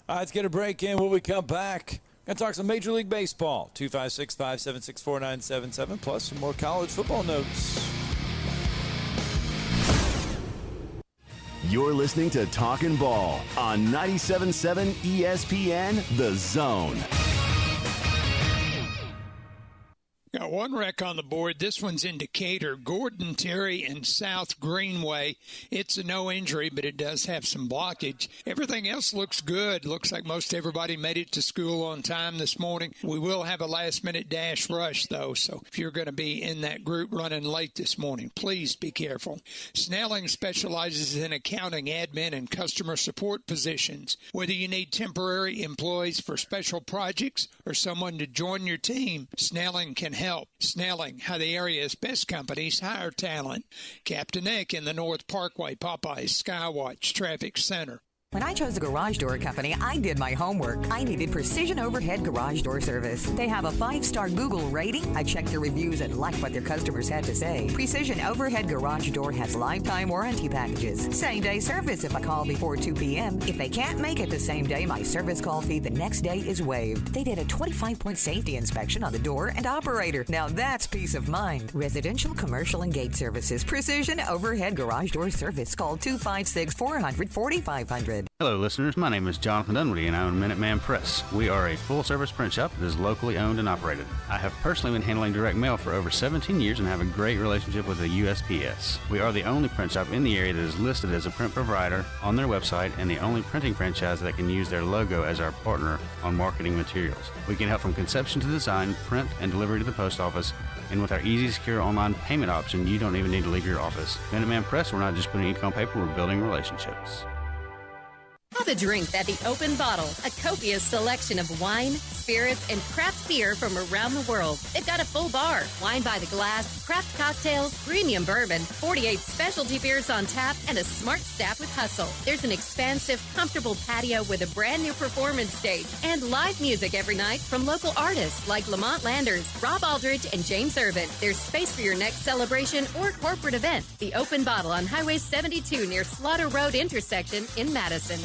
All right, let's get a break in. When we come back, going to talk some Major League Baseball. 256-576-4977, plus some more college football notes. You're listening to Talkin' Ball on 97.7 ESPN, The Zone. Got one wreck on the board. This one's in Decatur. Gordon Terry and South Greenway. It's a no injury, but it does have some blockage. Everything else looks good. Looks like most everybody made it to school on time this morning. We will have a last-minute dash rush, though, so if you're going to be in that group running late this morning, please be careful. Snelling specializes in accounting, admin, and customer support positions. Whether you need temporary employees for special projects or someone to join your team, Snelling can help. Snelling, how the area's best companies hire talent. Captain Nick in the North Parkway, Popeyes, Skywatch Traffic Center. When I chose a garage door company, I did my homework. I needed Precision Overhead Garage Door Service. They have a 5-star Google rating. I checked their reviews and liked what their customers had to say. Precision Overhead Garage Door has lifetime warranty packages. Same-day service if I call before 2 p.m. If they can't make it the same day, my service call fee the next day is waived. They did a 25-point safety inspection on the door and operator. Now that's peace of mind. Residential, commercial, and gate services. Precision Overhead Garage Door Service. Call 256-400-4500. Hello, listeners. My name is Jonathan Dunwoody, and I own Minuteman Press. We are a full-service print shop that is locally owned and operated. I have personally been handling direct mail for over 17 years and have a great relationship with the USPS. We are the only print shop in the area that is listed as a print provider on their website and the only printing franchise that can use their logo as our partner on marketing materials. We can help from conception to design, print, and delivery to the post office. And with our easy, secure online payment option, you don't even need to leave your office. Minuteman Press, we're not just putting ink on paper, we're building relationships. Have a drink at the Open Bottle, a copious selection of wine, spirits, and craft beer from around the world. They've got a full bar, wine by the glass, craft cocktails, premium bourbon, 48 specialty beers on tap, and a smart staff with hustle. There's an expansive, comfortable patio with a brand new performance stage and live music every night from local artists like Lamont Landers, Rob Aldridge, and James Irvin. There's space for your next celebration or corporate event. The Open Bottle on Highway 72 near Slaughter Road intersection in Madison.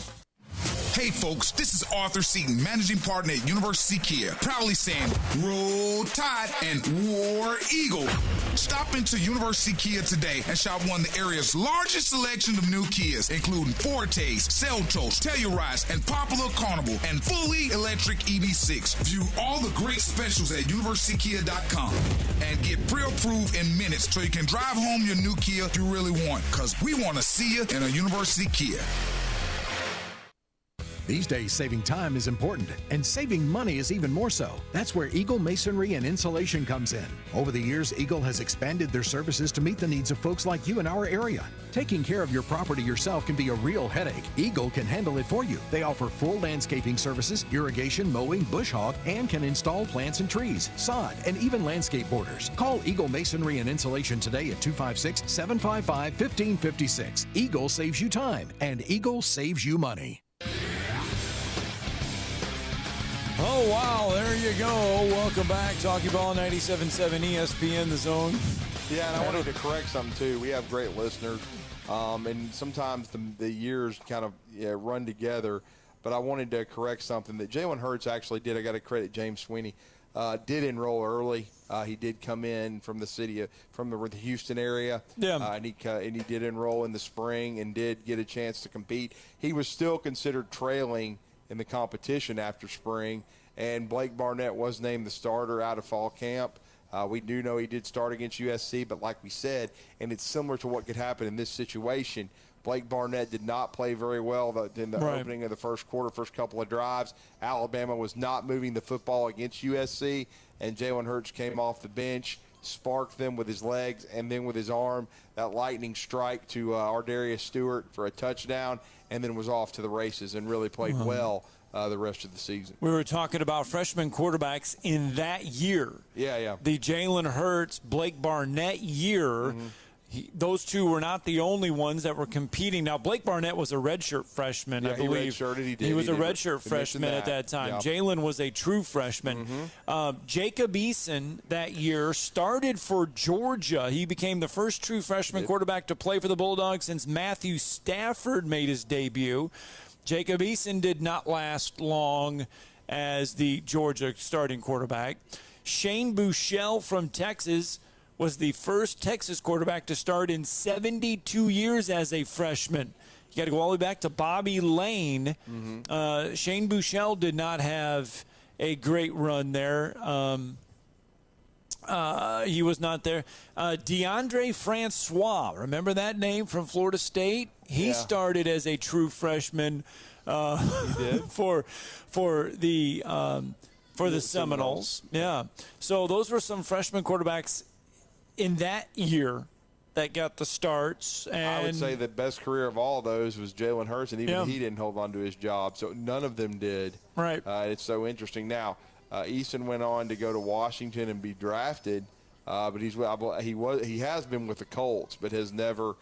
Hey folks, this is Arthur Seaton, managing partner at University Kia, proudly saying Roll Tide and War Eagle. Stop into University Kia today and shop one of the area's largest selection of new Kias, including Fortes, Seltos, Telluride, and Popular Carnival, and fully electric EV6. View all the great specials at universitykia.com and get pre-approved in minutes so you can drive home your new Kia you really want, because we want to see you in a University Kia. These days, saving time is important, and saving money is even more so. That's where Eagle Masonry and Insulation comes in. Over the years, Eagle has expanded their services to meet the needs of folks like you in our area. Taking care of your property yourself can be a real headache. Eagle can handle it for you. They offer full landscaping services, irrigation, mowing, bush hog, and can install plants and trees, sod, and even landscape borders. Call Eagle Masonry and Insulation today at 256-755-1556. Eagle saves you time, and Eagle saves you money. Oh, wow, there you go. Welcome back. Talking Ball 97.7 ESPN, The Zone. Yeah, and I wanted to correct something, too. We have great listeners, and sometimes the years kind of run together. But I wanted to correct something that Jalen Hurts actually did. I got to credit James Sweeney. Did enroll early. He did come in from the Houston area. Yeah. And he did enroll in the spring and did get a chance to compete. He was still considered trailing in the competition after spring, and Blake Barnett was named the starter out of fall camp. We do know he did start against USC, but like we said, and it's similar to what could happen in this situation, Blake Barnett did not play very well in the opening of the first quarter, first couple of drives. Alabama was not moving the football against USC, and Jalen Hurts came off the bench, sparked them with his legs and then with his arm, that lightning strike to Ardarius Stewart for a touchdown, and then was off to the races and really played well the rest of the season. We were talking about freshman quarterbacks in that year. Yeah. The Jalen Hurts, Blake Barnett year. Mm-hmm. those two were not the only ones that were competing. Now, Blake Barnett was a redshirt freshman, I believe. He was a redshirt freshman at that time. Yep. Jalen was a true freshman. Jacob Eason that year started for Georgia. He became the first true freshman quarterback to play for the Bulldogs since Matthew Stafford made his debut. Jacob Eason did not last long as the Georgia starting quarterback. Shane Buechele from Texas was the first Texas quarterback to start in 72 years as a freshman. You got to go all the way back to Bobby Lane. Shane Buechele did not have a great run there. He was not there. DeAndre Francois, remember that name from Florida State? He started as a true freshman for the Seminoles. Yeah. So those were some freshman quarterbacks in that year that got the starts. And I would say the best career of all of those was Jalen Hurts, and even he didn't hold on to his job. So none of them did. Right. It's so interesting. Now, Eason went on to go to Washington and be drafted, but he has been with the Colts, but has never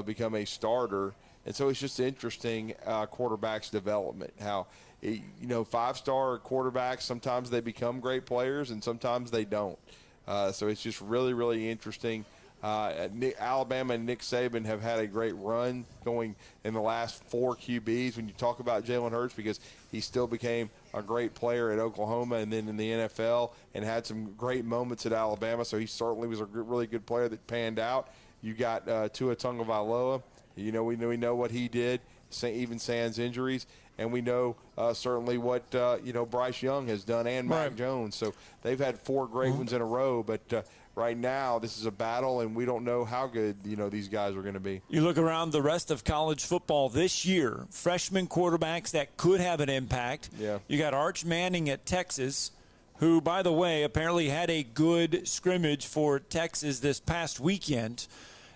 become a starter. And so it's just interesting quarterbacks development, how five-star quarterbacks, sometimes they become great players and sometimes they don't. So it's just really, really interesting. Alabama and Nick Saban have had a great run going in the last 4 QBs when you talk about Jalen Hurts, because he still became a great player at Oklahoma and then in the NFL and had some great moments at Alabama. So he certainly was a really good player that panned out. You got Tua Tagovailoa. We know what he did, even sans injuries. And we know certainly what, Bryce Young has done and Mac Jones. So they've had 4 great ones in a row. But right now this is a battle, and we don't know how good, these guys are going to be. You look around the rest of college football this year, freshman quarterbacks that could have an impact. Yeah. You got Arch Manning at Texas, who, by the way, apparently had a good scrimmage for Texas this past weekend.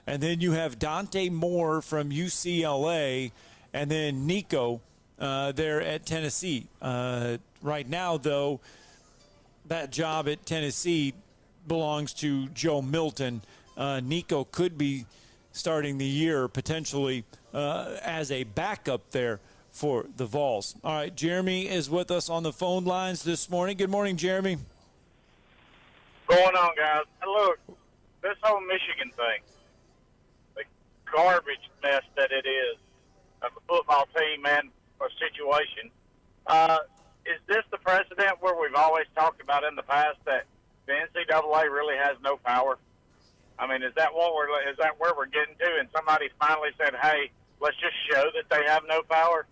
And then you have Dante Moore from UCLA, and then Nico there at Tennessee. Right now, though, that job at Tennessee belongs to Joe Milton. Nico could be starting the year potentially as a backup there for the Vols. All right, Jeremy is with us on the phone lines this morning. Good morning, Jeremy. Going on, guys. Look, this whole Michigan thing, the garbage mess that it is of a football team and a situation. Is this the precedent where we've always talked about in the past that the NCAA really has no power? I mean, is that where we're getting to? And somebody finally said, "Hey, let's just show that they have no power."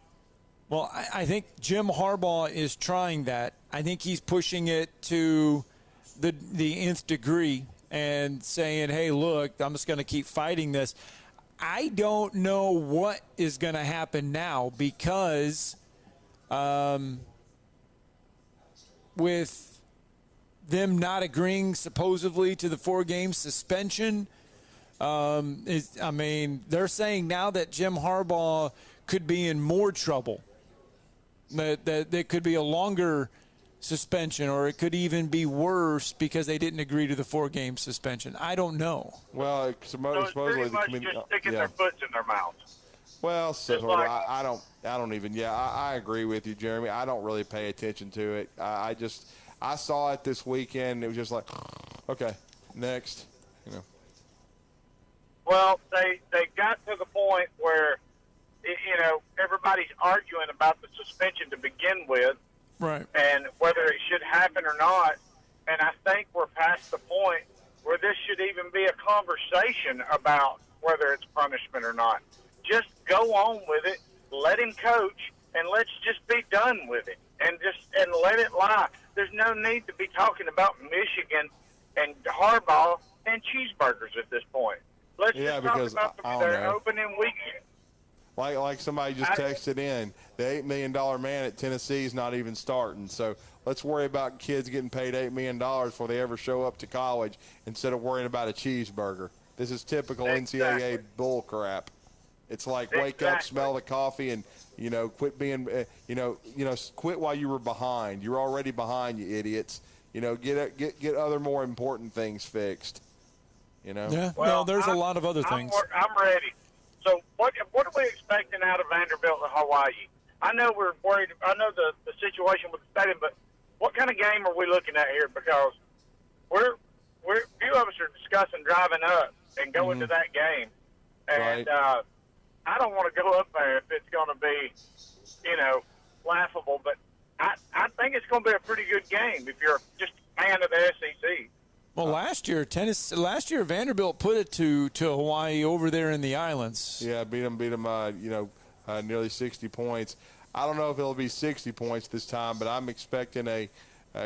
Well, I think Jim Harbaugh is trying that. I think he's pushing it to the nth degree and saying, "Hey, look, I'm just going to keep fighting this." I don't know what is going to happen now because with them not agreeing supposedly to the 4-game suspension, they're saying now that Jim Harbaugh could be in more trouble, that there could be a longer suspension, or it could even be worse because they didn't agree to the 4-game suspension. I don't know. Well, so it's pretty much just sticking their foots in their mouths. Well, I don't even. Yeah, I agree with you, Jeremy. I don't really pay attention to it. I saw it this weekend. And it was just like, okay, next. Well, they got to the point where everybody's arguing about the suspension to begin with. Right. And whether it should happen or not. And I think we're past the point where this should even be a conversation about whether it's punishment or not. Just go on with it, let him coach, and let's just be done with it. And let it lie. There's no need to be talking about Michigan and Harbaugh and cheeseburgers at this point. Let's just talk about their opening weekend. Like somebody just texted in, the $8 million man at Tennessee is not even starting. So let's worry about kids getting paid $8 million before they ever show up to college instead of worrying about a cheeseburger. This is typical NCAA bull crap. It's like wake up, smell the coffee, and quit being quit while you were behind. You're already behind, you idiots. Get other more important things fixed. You know. Yeah. Well, there's a lot of other things. I'm ready. So what are we expecting out of Vanderbilt and Hawaii? I know we're worried. I know the situation with the stadium, but what kind of game are we looking at here? Because we're few of us are discussing driving up and going to that game, and I don't want to go up there if it's going to be, laughable. But I think it's going to be a pretty good game if you're just a fan of the SEC. Well, last year Vanderbilt put it to Hawaii over there in the islands. Yeah, beat them, nearly 60 points. I don't know if it'll be 60 points this time, but I'm expecting a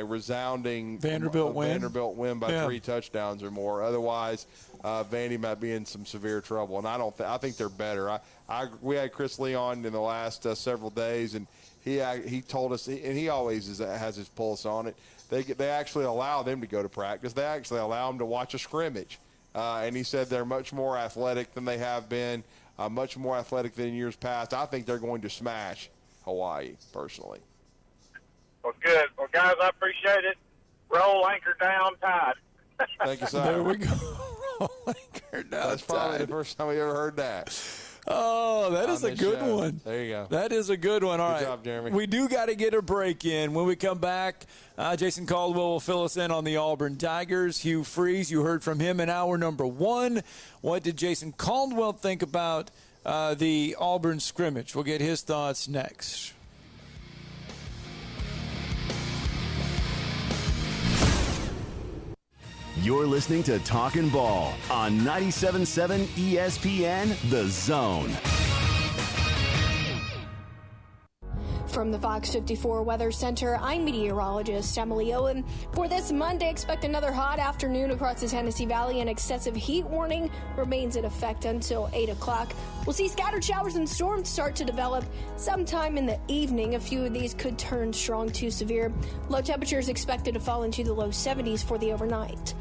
resounding Vanderbilt win by 3 touchdowns or more. Otherwise, Vandy might be in some severe trouble, and I think they're better. We had Chris Lee on in the last several days, and he told us, and he always has his pulse on it. They actually allow them to go to practice. They actually allow them to watch a scrimmage, and he said they're much more athletic than they have been, much more athletic than in years past. I think they're going to smash Hawaii, personally. Well, good. Well, guys, I appreciate it. Roll anchor down, Tide. Thank you, sir. There we go. Roll anchor down. That's probably the first time we ever heard that. Oh, that is a good one. There you go. That is a good one. All right. Good job, Jeremy. We do got to get a break in. When we come back, Jason Caldwell will fill us in on the Auburn Tigers. Hugh Freeze, you heard from him in hour number 1. What did Jason Caldwell think about the Auburn scrimmage? We'll get his thoughts next. You're listening to Talkin' Ball on 97.7 ESPN, The Zone. From the Fox 54 Weather Center, I'm meteorologist Emily Owen. For this Monday, expect another hot afternoon across the Tennessee Valley. An excessive heat warning remains in effect until 8 o'clock. We'll see scattered showers and storms start to develop sometime in the evening. A few of these could turn strong to severe. Low temperatures expected to fall into the low 70s for the overnight.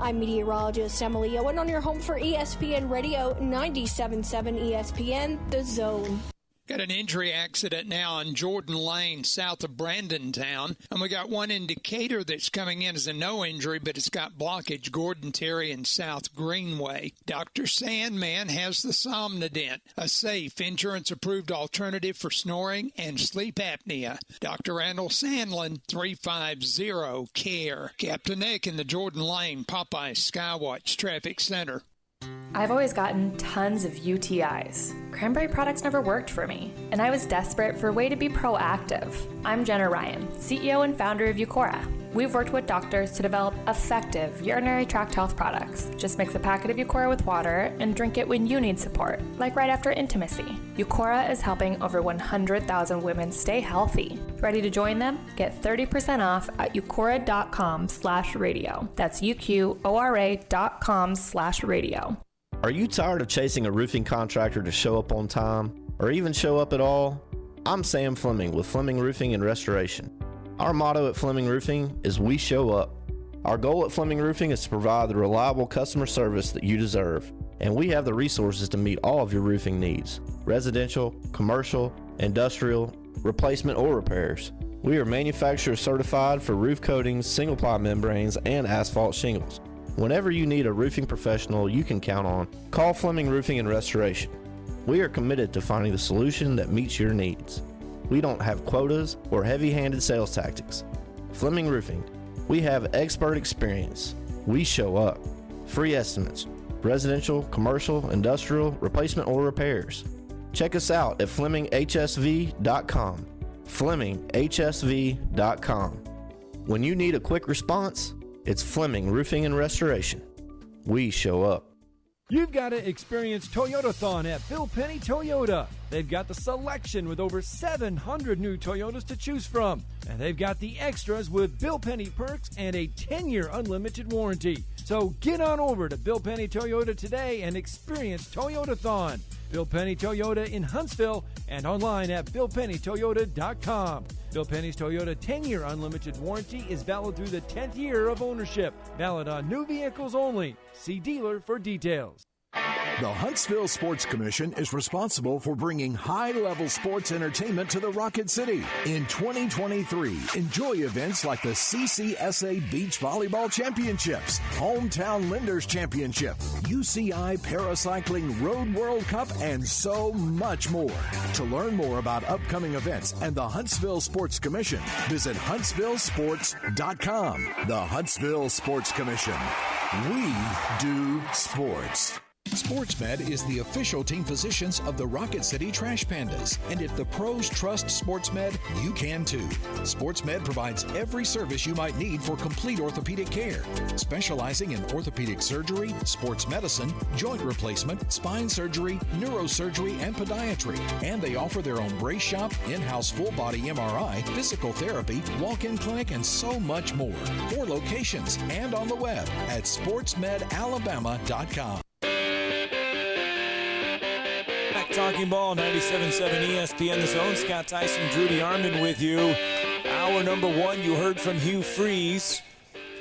I'm meteorologist Emily Owen on your home for ESPN Radio 97.7 ESPN, The Zone. Got an injury accident now on Jordan Lane south of Brandontown. And we got one in Decatur that's coming in as a no injury, but it's got blockage, Gordon Terry and South Greenway. Dr. Sandman has the Somnodent, a safe, insurance-approved alternative for snoring and sleep apnea. Dr. Randall Sandlin, 350-CARE. Captain Nick in the Jordan Lane Popeye Skywatch Traffic Center. I've always gotten tons of UTIs. Cranberry products never worked for me, and I was desperate for a way to be proactive. I'm Jenna Ryan, CEO and founder of Eucora. We've worked with doctors to develop effective urinary tract health products. Just mix a packet of Eucora with water and drink it when you need support, like right after intimacy. Eucora is helping over 100,000 women stay healthy. Ready to join them? Get 30% off at eucora.com/radio. That's UQORA.com/radio. Are you tired of chasing a roofing contractor to show up on time, or even show up at all? I'm Sam Fleming with Fleming Roofing and Restoration. Our motto at Fleming Roofing is we show up. Our goal at Fleming Roofing is to provide the reliable customer service that you deserve, and we have the resources to meet all of your roofing needs: residential, commercial, industrial, replacement, or repairs. We are manufacturer certified for roof coatings, single-ply membranes, and asphalt shingles. Whenever you need a roofing professional you can count on, call Fleming Roofing and Restoration. We are committed to finding the solution that meets your needs. We don't have quotas or heavy-handed sales tactics. Fleming Roofing, we have expert experience. We show up. Free estimates, residential, commercial, industrial, replacement, or repairs. Check us out at FlemingHSV.com. FlemingHSV.com. When you need a quick response, it's Fleming Roofing and Restoration. We show up. You've got to experience Toyotathon at Bill Penny Toyota. They've got the selection with over 700 new Toyotas to choose from. And they've got the extras with Bill Penny perks and a 10-year unlimited warranty. So get on over to Bill Penny Toyota today and experience Toyotathon. Bill Penny Toyota in Huntsville and online at BillPennyToyota.com. Bill Penny's Toyota 10-year unlimited warranty is valid through the 10th year of ownership. Valid on new vehicles only. See dealer for details. The Huntsville Sports Commission is responsible for bringing high-level sports entertainment to the Rocket City. In 2023, enjoy events like the CCSA Beach Volleyball Championships, Hometown Lenders Championship, UCI Paracycling Road World Cup, and so much more. To learn more about upcoming events and the Huntsville Sports Commission, visit huntsvillesports.com. The Huntsville Sports Commission. We do sports. SportsMed is the official team physicians of the Rocket City Trash Pandas. And if the pros trust SportsMed, you can too. SportsMed provides every service you might need for complete orthopedic care, specializing in orthopedic surgery, sports medicine, joint replacement, spine surgery, neurosurgery, and podiatry. And they offer their own brace shop, in-house full-body MRI, physical therapy, walk-in clinic, and so much more. 4 locations and on the web at sportsmedalabama.com. Talking Ball, 97.7 ESPN The Zone. Scott Tyson, Drew DeArmond with you. Hour number 1, you heard from Hugh Freeze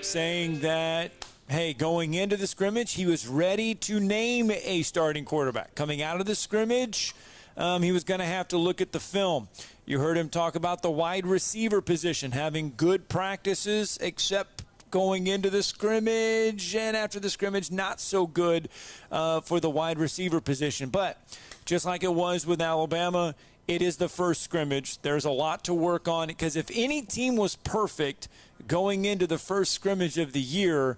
saying that, hey, going into the scrimmage, he was ready to name a starting quarterback. Coming out of the scrimmage, he was going to have to look at the film. You heard him talk about the wide receiver position, having good practices, except going into the scrimmage, and after the scrimmage, not so good for the wide receiver position. But just like it was with Alabama, it is the first scrimmage. There's a lot to work on, because if any team was perfect going into the first scrimmage of the year,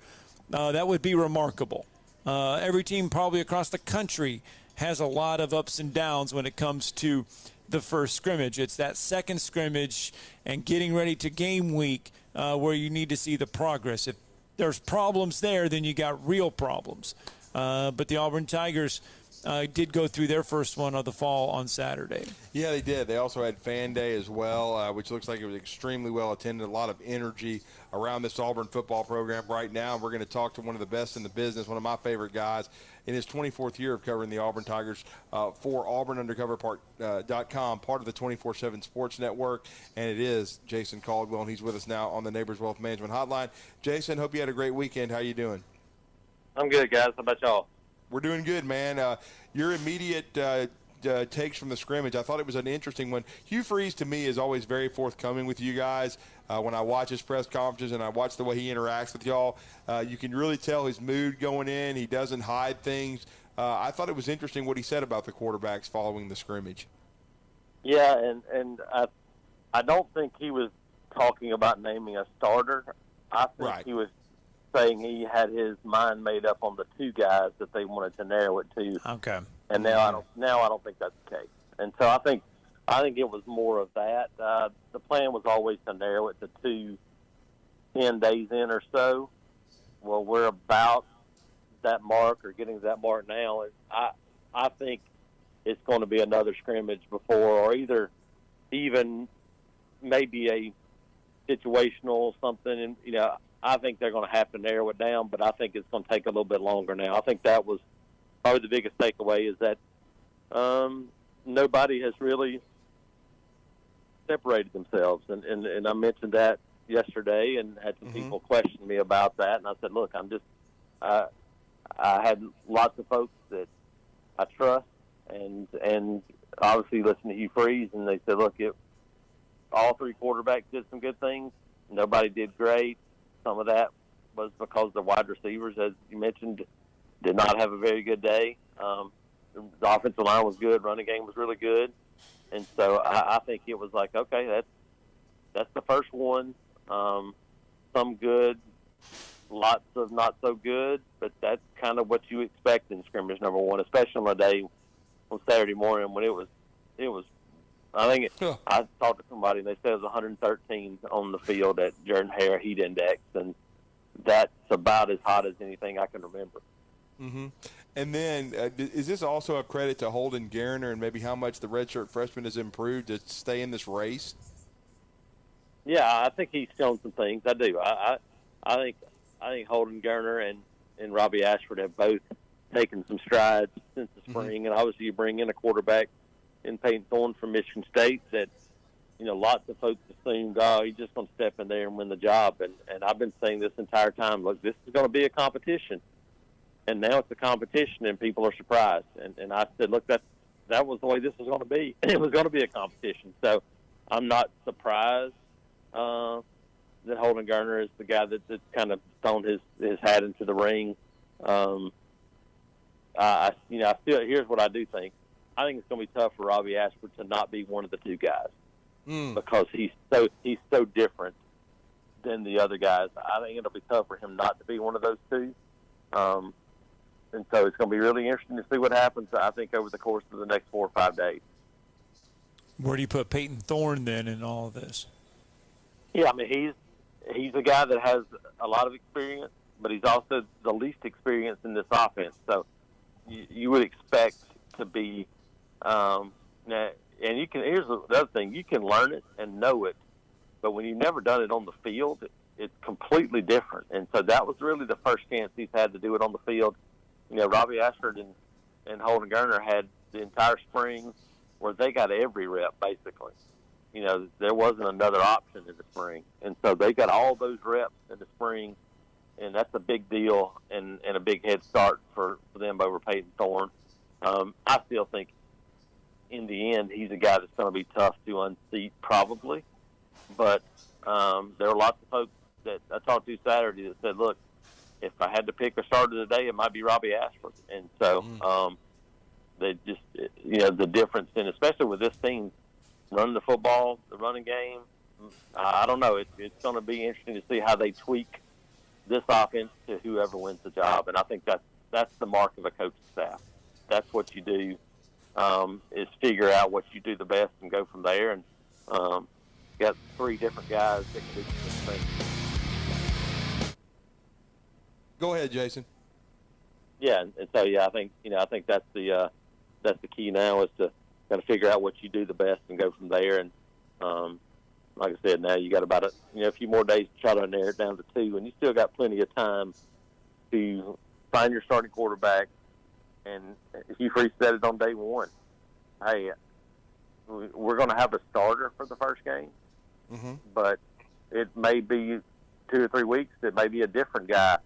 that would be remarkable. Every team probably across the country has a lot of ups and downs when it comes to the first scrimmage. It's that second scrimmage and getting ready to game week where you need to see the progress. If there's problems there, then you got real problems. But the Auburn Tigers did go through their first one of the fall on Saturday. Yeah, they did. They also had Fan Day as well, which looks like it was extremely well attended. A lot of energy around this Auburn football program right now. We're going to talk to one of the best in the business, one of my favorite guys in his 24th year of covering the Auburn Tigers for AuburnUndercover.com, part of the 24/7 Sports Network, and it is Jason Caldwell, and he's with us now on the Neighbors Wealth Management Hotline. Jason, hope you had a great weekend. How you doing? I'm good, guys. How about y'all? We're doing good, man. Your immediate takes from the scrimmage, I thought it was an interesting one. Hugh Freeze, to me, is always very forthcoming with you guys. When I watch his press conferences and I watch the way he interacts with y'all, you can really tell his mood going in. He doesn't hide things. I thought it was interesting what he said about the quarterbacks following the scrimmage. Yeah, and I don't think he was talking about naming a starter. I think he was saying he had his mind made up on the 2 guys that they wanted to narrow it to. Okay. And now I don't think that's the case. And so I think it was more of that. The plan was always to narrow it to 10 days in or so. Well, we're about that mark or getting to that mark now. And I think it's going to be another scrimmage before, or either even maybe a situational something. And I think they're going to have to narrow it down, but I think it's going to take a little bit longer now. I think that was probably the biggest takeaway, is that nobody has really separated themselves. And I mentioned that yesterday and had some people question me about that. And I said, look, I had lots of folks that I trust and obviously listened to Hugh Freeze, and they said, look, all 3 quarterbacks did some good things. Nobody did great. Some of that was because the wide receivers, as you mentioned, did not have a very good day. The offensive line was good. Running game was really good. And so I think it was like, okay, that's the first one. Some good, lots of not so good, but that's kind of what you expect in scrimmage number 1, especially on a day on Saturday morning when it was. I think I talked to somebody, and they said it was 113 on the field at Jordan-Hare Heat Index, and that's about as hot as anything I can remember. Mm-hmm. And then is this also a credit to Holden Garner and maybe how much the redshirt freshman has improved to stay in this race? Yeah, I think he's shown some things. I do. I think Holden Garner and Robbie Ashford have both taken some strides since the spring, and obviously you bring in a quarterback in Peyton Thorne from Michigan State that, lots of folks assumed, he's just going to step in there and win the job. And I've been saying this entire time, look, this is going to be a competition. and now it's a competition, and people are surprised. And I said, look, that was the way this was going to be. It was going to be a competition. So I'm not surprised that Holden Geriner is the guy that's kind of thrown his hat into the ring. I still, here's what I do think. I think it's going to be tough for Robbie Ashford to not be one of the two guys because he's so different than the other guys. I think it'll be tough for him not to be one of those two. And so it's going to be really interesting to see what happens, I think, over the course of the next 4 or 5 days. Where do you put Peyton Thorne then in all of this? Yeah, I mean, he's a guy that has a lot of experience, but he's also the least experienced in this offense. So you would expect to be now, and you can. Here's the other thing: you can learn it and know it, but when you've never done it on the field, it's completely different. And so that was really the first chance he's had to do it on the field. You know, Robbie Ashford and Holden Geriner had the entire spring where they got every rep, basically. You know, there wasn't another option in the spring. And so they got all those reps in the spring, and that's a big deal and a big head start for them over Peyton Thorne. I still think in the end he's a guy that's going to be tough to unseat probably. But there are lots of folks that I talked to Saturday that said, look, if I had to pick a starter today, it might be Robbie Ashford. And so they just, you know, the difference, and especially with this team running the football, the running game, I don't know. It's going to be interesting to see how they tweak this offense to whoever wins the job. And I think that's the mark of a coaching staff. That's what you do, is figure out what you do the best and go from there. And got 3 different guys that can do the thing. Go ahead, Jason. Yeah, and so I think that's the key now is to kind of figure out what you do the best and go from there. And like I said, now you got about a few more days to try to narrow it down to 2, and you still got plenty of time to find your starting quarterback. And Hugh Freeze said it on day 1. Hey, we're going to have a starter for the first game, but it may be 2 or 3 weeks. It may be a different guy.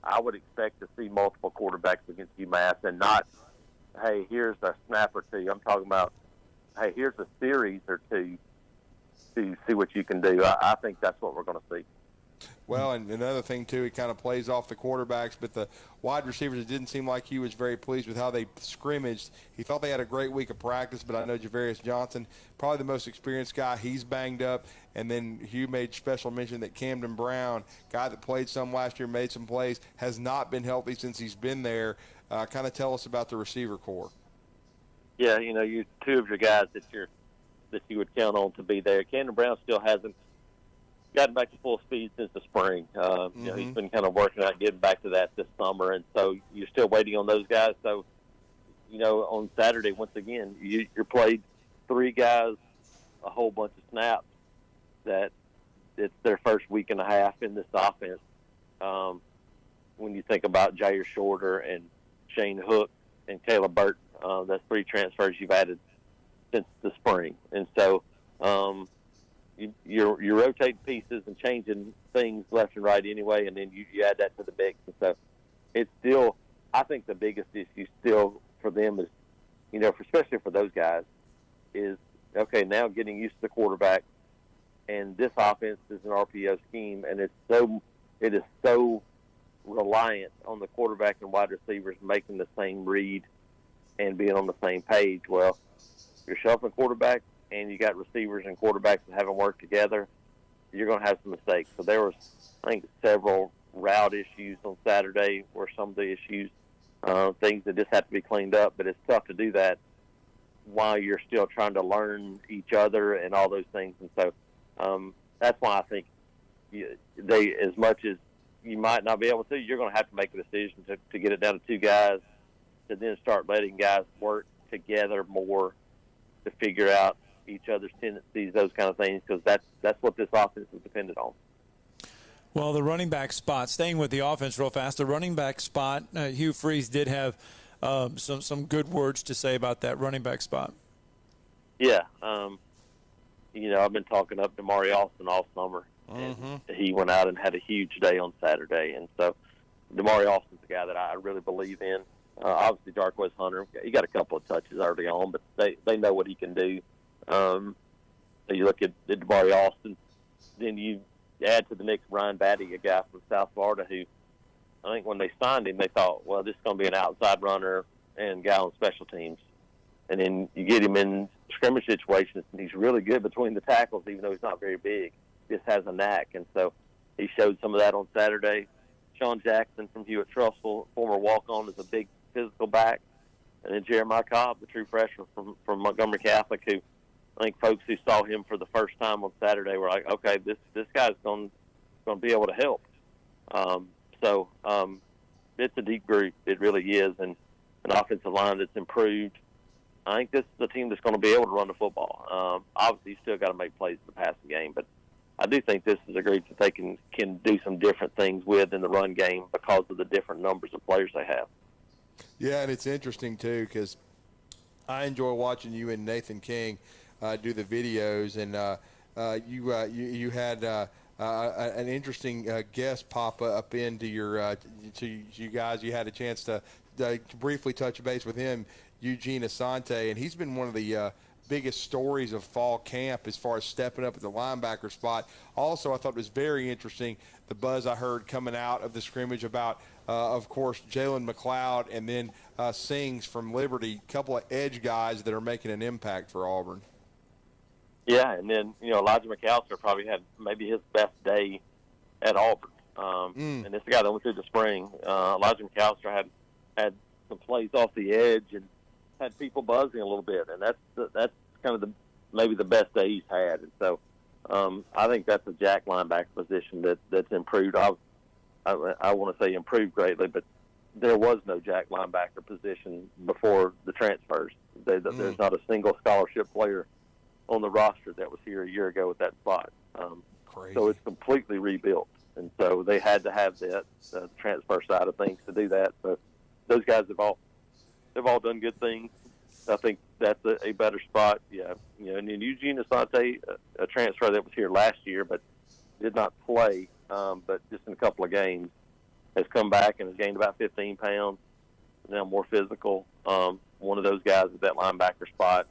I would expect to see multiple quarterbacks against UMass, and not, hey, here's a snap or 2. I'm talking about, hey, here's a series or 2 to see what you can do. I think that's what we're going to see. Well, and another thing, too, it kind of plays off the quarterbacks, but the wide receivers, it didn't seem like he was very pleased with how they scrimmaged. He thought they had a great week of practice, but I know Javarius Johnson, probably the most experienced guy, he's banged up. And then Hugh made special mention that Camden Brown, guy that played some last year, made some plays, has not been healthy since he's been there. Kind of tell us about the receiver core. Yeah, you 2 of your guys that you would count on to be there. Camden Brown still hasn't gotten back to full speed since the spring. He's been kind of working out getting back to that this summer, and so you're still waiting on those guys. So, on Saturday, once again, you played 3 guys a whole bunch of snaps that it's their first week and a half in this offense. When you think about Jair Shorter and Shane Hook and Caleb Burton, that's 3 transfers you've added since the spring. And so you're rotating pieces and changing things left and right anyway, and then you add that to the mix. And so it's still, I think the biggest issue still for them is, especially for those guys, is, okay, now getting used to the quarterback. And this offense is an RPO scheme, and it is so reliant on the quarterback and wide receivers making the same read and being on the same page. Well, you're shuffling quarterback, and you got receivers and quarterbacks that haven't worked together, you're going to have some mistakes. So there was, I think, several route issues on Saturday where some of the issues, things that just have to be cleaned up, but it's tough to do that while you're still trying to learn each other and all those things. And so that's why I think they, as much as you might not be able to, you're going to have to make a decision to get it down to 2 guys, to then start letting guys work together more to figure out each other's tendencies, those kind of things, because that's what this offense is dependent on. Well, the running back spot, staying with the offense real fast, the running back spot, Hugh Freeze did have some good words to say about that running back spot. Yeah. I've been talking up to Damari Austin all summer. And he went out and had a huge day on Saturday. And so Damari Austin's a guy that I really believe in. Obviously, Darquez Hunter, he got a couple of touches early on, but they know what he can do. So you look at Damari Austin, then you add to the mix Ryan Batty, a guy from South Florida who I think when they signed him, they thought, well, this is going to be an outside runner and guy on special teams. And then you get him in scrimmage situations, and he's really good between the tackles, even though he's not very big. Just has a knack. And so he showed some of that on Saturday. Sean Jackson from Hewitt-Trussville, former walk-on, is a big physical back. And then Jeremiah Cobb, the true freshman from Montgomery Catholic, who I think folks who saw him for the first time on Saturday were like, okay, this guy's going to be able to help. So it's a deep group. It really is. And an offensive line that's improved. I think this is a team that's going to be able to run the football. Obviously, you still got to make plays to pass the game, but I do think this is a group that they can do some different things with in the run game because of the different numbers of players they have. Yeah, and it's interesting, too, because I enjoy watching you and Nathan King do the videos, and you had an interesting guest pop up into your to you guys. You had a chance to briefly touch base with him, Eugene Asante, and he's been one of the biggest stories of fall camp as far as stepping up at the linebacker spot. Also, I thought it was very interesting the buzz I heard coming out of the scrimmage about, of course, Jalen McLeod and then Sings from Liberty, a couple of edge guys that are making an impact for Auburn. Yeah, and then, Elijah McAllister probably had maybe his best day at Auburn. And this is a guy that went through the spring. Elijah McAllister had some plays off the edge and had people buzzing a little bit, and that's kind of maybe the best day he's had. And so I think that's a jack linebacker position that's improved. I want to say improved greatly, but there was no jack linebacker position before the transfers. There's not a single scholarship player on the roster that was here a year ago at that spot. So it's completely rebuilt, and so they had to have that transfer side of things to do that. So those guys have all done good things. I think that's a better spot. Yeah, and then Eugene Asante, a transfer that was here last year but did not play, but just in a couple of games, has come back and has gained about 15 pounds. Now more physical. One of those guys at that linebacker spot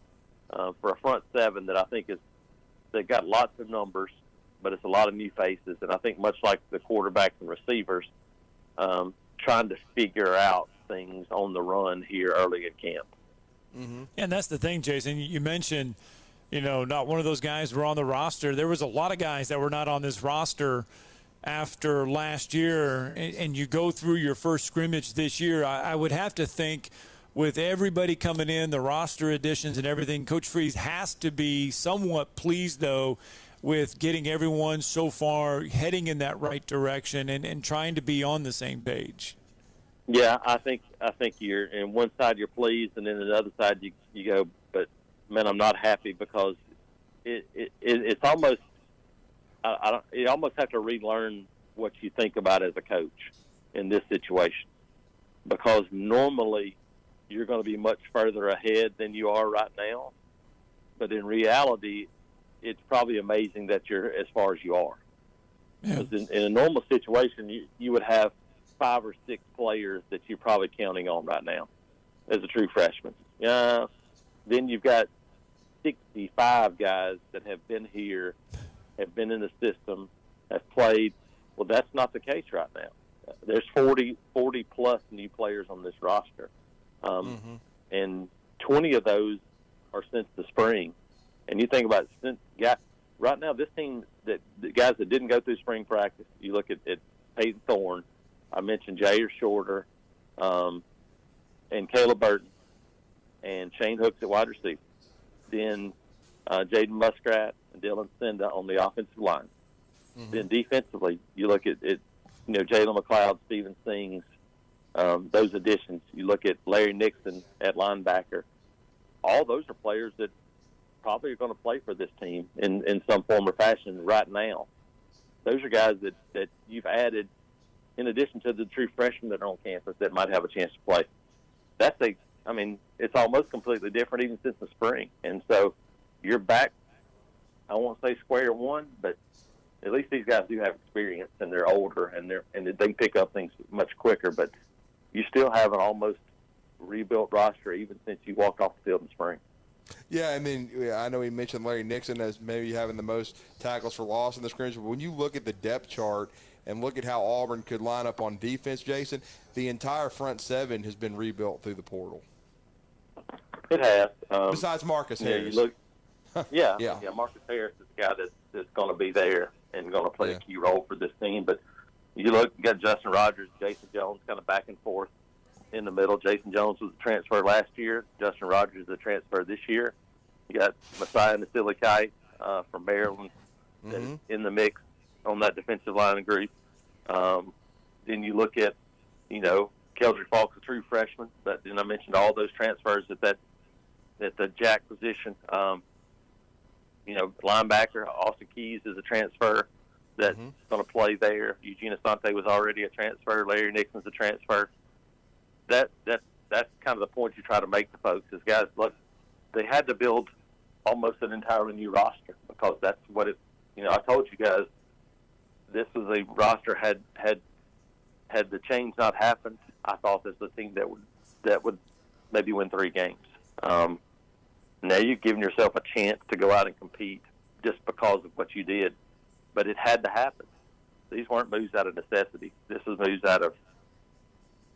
for a front seven that I think they've got lots of numbers, but it's a lot of new faces, and I think much like the quarterbacks and receivers, trying to figure out things on the run here early in camp. Mm-hmm. And that's the thing, Jason. You mentioned, not one of those guys were on the roster. There was a lot of guys that were not on this roster after last year, and you go through your first scrimmage this year. I would have to think with everybody coming in, the roster additions and everything, Coach Freeze has to be somewhat pleased, though, with getting everyone so far heading in that right direction and trying to be on the same page. Yeah, I think you're in one side you're pleased, and then the other side you go, but man, I'm not happy because it's almost you almost have to relearn what you think about as a coach in this situation, because normally you're going to be much further ahead than you are right now, but in reality, it's probably amazing that you're as far as you are. Yeah. Because in a normal situation, you would have 5 or 6 players that you're probably counting on right now as a true freshman. Then you've got 65 guys that have been here, have been in the system, have played. Well, that's not the case right now. There's 40-plus new players on this roster. And 20 of those are since the spring. And you think about it, right now, this team, the guys that didn't go through spring practice, you look at Peyton Thorne, I mentioned Jair Shorter, and Caleb Burton, and Shane Hooks at wide receiver. Then Jaden Muskrat and Dylan Senda on the offensive line. Mm-hmm. Then defensively, you look at Jalen McLeod, Steven Sings, those additions. You look at Larry Nixon at linebacker. All those are players that probably are going to play for this team in some form or fashion right now. Those are guys that you've added in addition to the true freshmen that are on campus that might have a chance to play. It's almost completely different even since the spring. And so you're back, I won't say square one, but at least these guys do have experience and they're older and they pick up things much quicker. But you still have an almost rebuilt roster even since you walked off the field in spring. Yeah, I mean, I know he mentioned Larry Nixon as maybe having the most tackles for loss in the scrimmage, but when you look at the depth chart and look at how Auburn could line up on defense, Jason, the entire front seven has been rebuilt through the portal. It has. Besides Marcus Harris. You look, yeah, Marcus Harris is the guy that's going to be there and going to play a key role for this team. But you got Justin Rogers, Jason Jones kind of back and forth in the middle. Jason Jones was a transfer last year. Justin Rogers is a transfer this year. You got Messiah Nasilikite from Maryland in the mix on that defensive line group. Then you look at, Keldrick Falk's a true freshman. But then I mentioned all those transfers at the jack position. Linebacker Austin Keys is a transfer that's going to play there. Eugene Asante was already a transfer. Larry Nixon's a transfer. That's kind of the point you try to make to folks is, guys, look, they had to build almost an entirely new roster because that's what it. I told you guys this was a roster had the change not happened. I thought this was a team that would maybe win 3 games. Now you're giving yourself a chance to go out and compete just because of what you did, but it had to happen. These weren't moves out of necessity. This was moves out of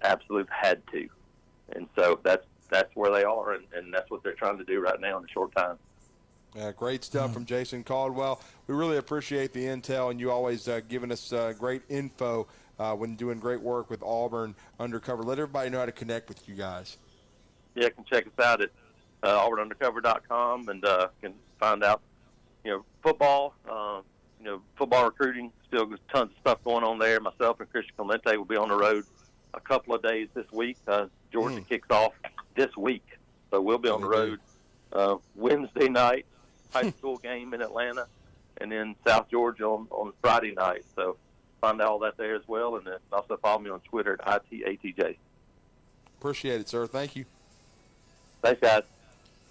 absolute had to, and so that's where they are, and that's what they're trying to do right now in a short time. Great stuff from Jason Caldwell. We really appreciate the intel, and you always giving us great info when doing great work with Auburn Undercover. Let everybody know how to connect with you guys. Yeah, you can check us out at auburnundercover.com and can find out, football, football recruiting. Still tons of stuff going on there. Myself and Christian Clemente will be on the road a couple of days this week. Georgia kicks off this week, so we'll be on the road Wednesday night, high school game in Atlanta, and then South Georgia on Friday night. So find out all that there as well, and then also follow me on Twitter at ITATJ. Appreciate it, sir. Thank you. Thanks, guys.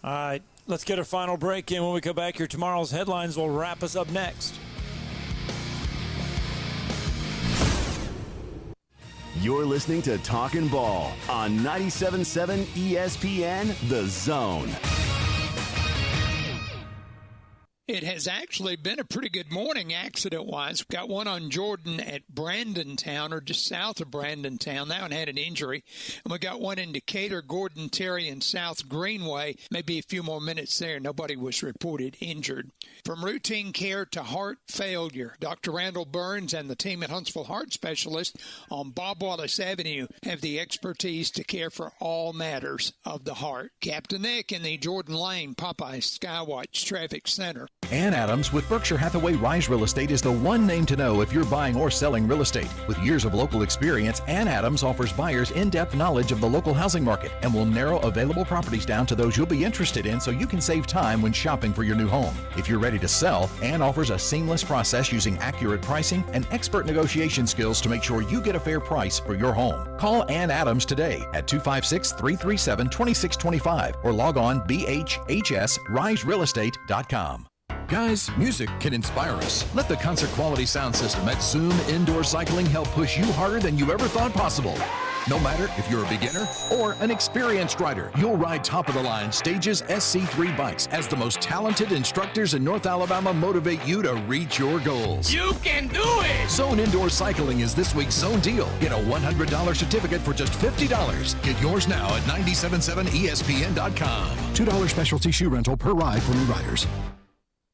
All right, let's get a final break in. When we come back here, tomorrow's headlines will wrap us up next. You're listening to Talkin' Ball on 97.7 ESPN, The Zone. It has actually been a pretty good morning accident-wise. We've got one on Jordan at Brandontown, or just south of Brandontown. That one had an injury. And we got one in Decatur, Gordon Terry, and South Greenway. Maybe a few more minutes there. Nobody was reported injured. From routine care to heart failure, Dr. Randall Burns and the team at Huntsville Heart Specialist on Bob Wallace Avenue have the expertise to care for all matters of the heart. Captain Nick in the Jordan Lane Popeye Skywatch Traffic Center. Ann Adams with Berkshire Hathaway Rise Real Estate is the one name to know if you're buying or selling real estate. With years of local experience, Ann Adams offers buyers in-depth knowledge of the local housing market and will narrow available properties down to those you'll be interested in so you can save time when shopping for your new home. If you're ready to sell, Ann offers a seamless process using accurate pricing and expert negotiation skills to make sure you get a fair price for your home. Call Ann Adams today at 256-337-2625 or log on bhhsriserealestate.com. Guys, music can inspire us. Let the concert quality sound system at Zoom Indoor Cycling help push you harder than you ever thought possible. No matter if you're a beginner or an experienced rider, you'll ride top-of-the-line Stages SC3 bikes as the most talented instructors in North Alabama motivate you to reach your goals. You can do it! Zone Indoor Cycling is this week's Zone Deal. Get a $100 certificate for just $50. Get yours now at 977ESPN.com. $2 specialty shoe rental per ride for new riders.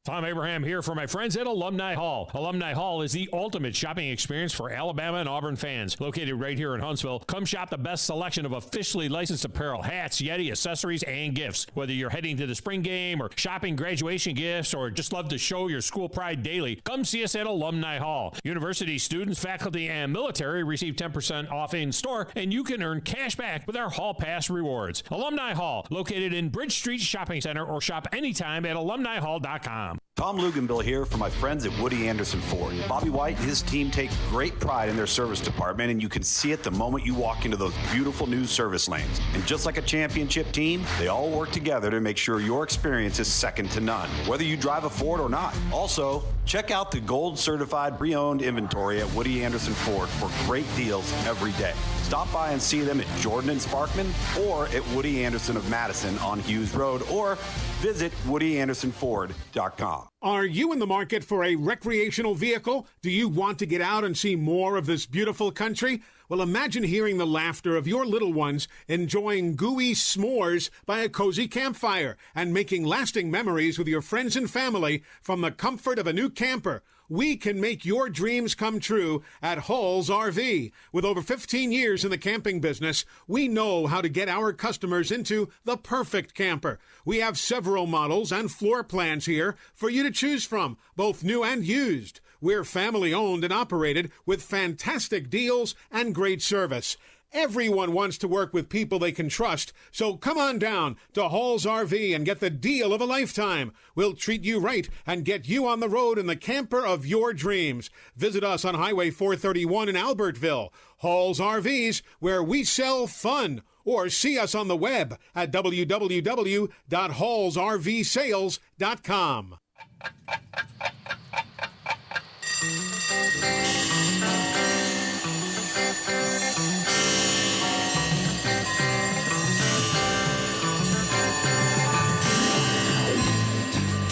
Tom Abraham here for my friends at Alumni Hall. Alumni Hall is the ultimate shopping experience for Alabama and Auburn fans. Located right here in Huntsville, come shop the best selection of officially licensed apparel, hats, Yeti, accessories, and gifts. Whether you're heading to the spring game or shopping graduation gifts or just love to show your school pride daily, come see us at Alumni Hall. University students, faculty, and military receive 10% off in store, and you can earn cash back with our Hall Pass rewards. Alumni Hall, located in Bridge Street Shopping Center, or shop anytime at alumnihall.com. Tom Luganville here for my friends at Woody Anderson Ford. Bobby White and his team take great pride in their service department, and you can see it the moment you walk into those beautiful new service lanes. And just like a championship team, they all work together to make sure your experience is second to none, whether you drive a Ford or not. Also, check out the gold certified pre-owned inventory at Woody Anderson Ford for great deals every day. Stop by and see them at Jordan and Sparkman or at Woody Anderson of Madison on Hughes Road, or visit WoodyAndersonFord.com. Are you in the market for a recreational vehicle? Do you want to get out and see more of this beautiful country? Well, imagine hearing the laughter of your little ones enjoying gooey s'mores by a cozy campfire and making lasting memories with your friends and family from the comfort of a new camper. We can make your dreams come true at Hall's RV. With over 15 years in the camping business, we know how to get our customers into the perfect camper. We have several models and floor plans here for you to choose from, both new and used. We're family owned and operated with fantastic deals and great service. Everyone wants to work with people they can trust, so come on down to Hall's RV and get the deal of a lifetime. We'll treat you right and get you on the road in the camper of your dreams. Visit us on Highway 431 in Albertville. Hall's RVs, where we sell fun. Or see us on the web at www.hallsrvsales.com.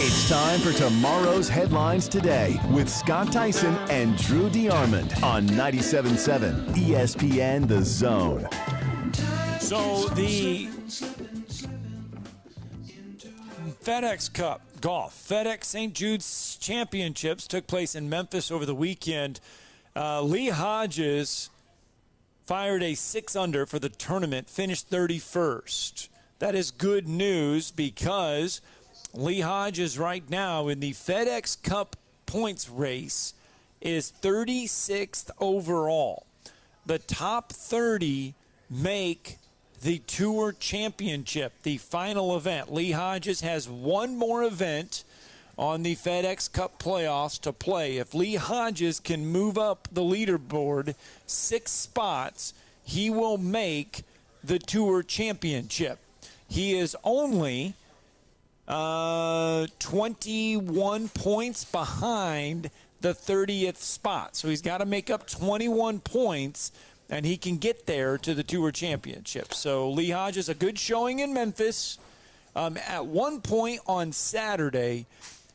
It's time for tomorrow's headlines today with Scott Tyson and Drew DeArmond on 97.7 ESPN The Zone. So the FedEx Cup golf, FedEx St. Jude's Championships took place in Memphis over the weekend. Lee Hodges fired a 6-under for the tournament, finished 31st. That is good news because Lee Hodges right now in the FedEx Cup points race is 36th overall. The top 30 make the Tour Championship, the final event. Lee Hodges has one more event on the FedEx Cup playoffs to play. If Lee Hodges can move up the leaderboard 6 spots, he will make the Tour Championship. He is only 21 points behind the 30th spot. So he's got to make up 21 points, and he can get there to the Tour Championship. So Lee Hodges, a good showing in Memphis. At one point on Saturday,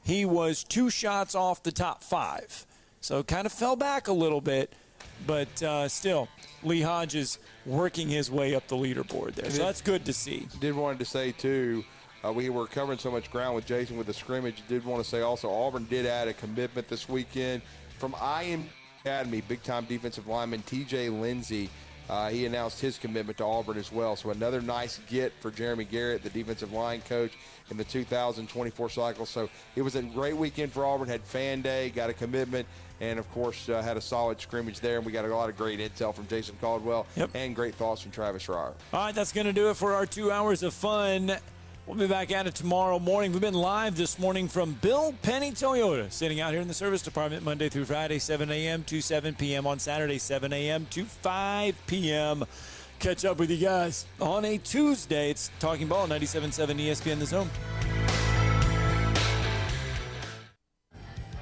he was 2 shots off the top 5. So kind of fell back a little bit, but still, Lee Hodges working his way up the leaderboard there. So that's good to see. Did want to say, too, we were covering so much ground with Jason with the scrimmage. Did want to say also Auburn did add a commitment this weekend from IM Academy, big-time defensive lineman T.J. Lindsey. He announced his commitment to Auburn as well. So another nice get for Jeremy Garrett, the defensive line coach, in the 2024 cycle. So it was a great weekend for Auburn. Had fan day, got a commitment, and, of course, had a solid scrimmage there. And we got a lot of great intel from Jason Caldwell and great thoughts from Travis Schreier. All right, that's going to do it for our 2 hours of fun. We'll be back at it tomorrow morning. We've been live this morning from Bill Penny Toyota, sitting out here in the service department Monday through Friday, 7 a.m. to 7 p.m. on Saturday, 7 a.m. to 5 p.m. Catch up with you guys on a Tuesday. It's Talking Ball, 97.7 ESPN The Zone.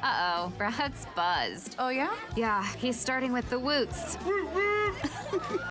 Uh-oh, Brad's buzzed. Oh, yeah? Yeah, he's starting with the woots.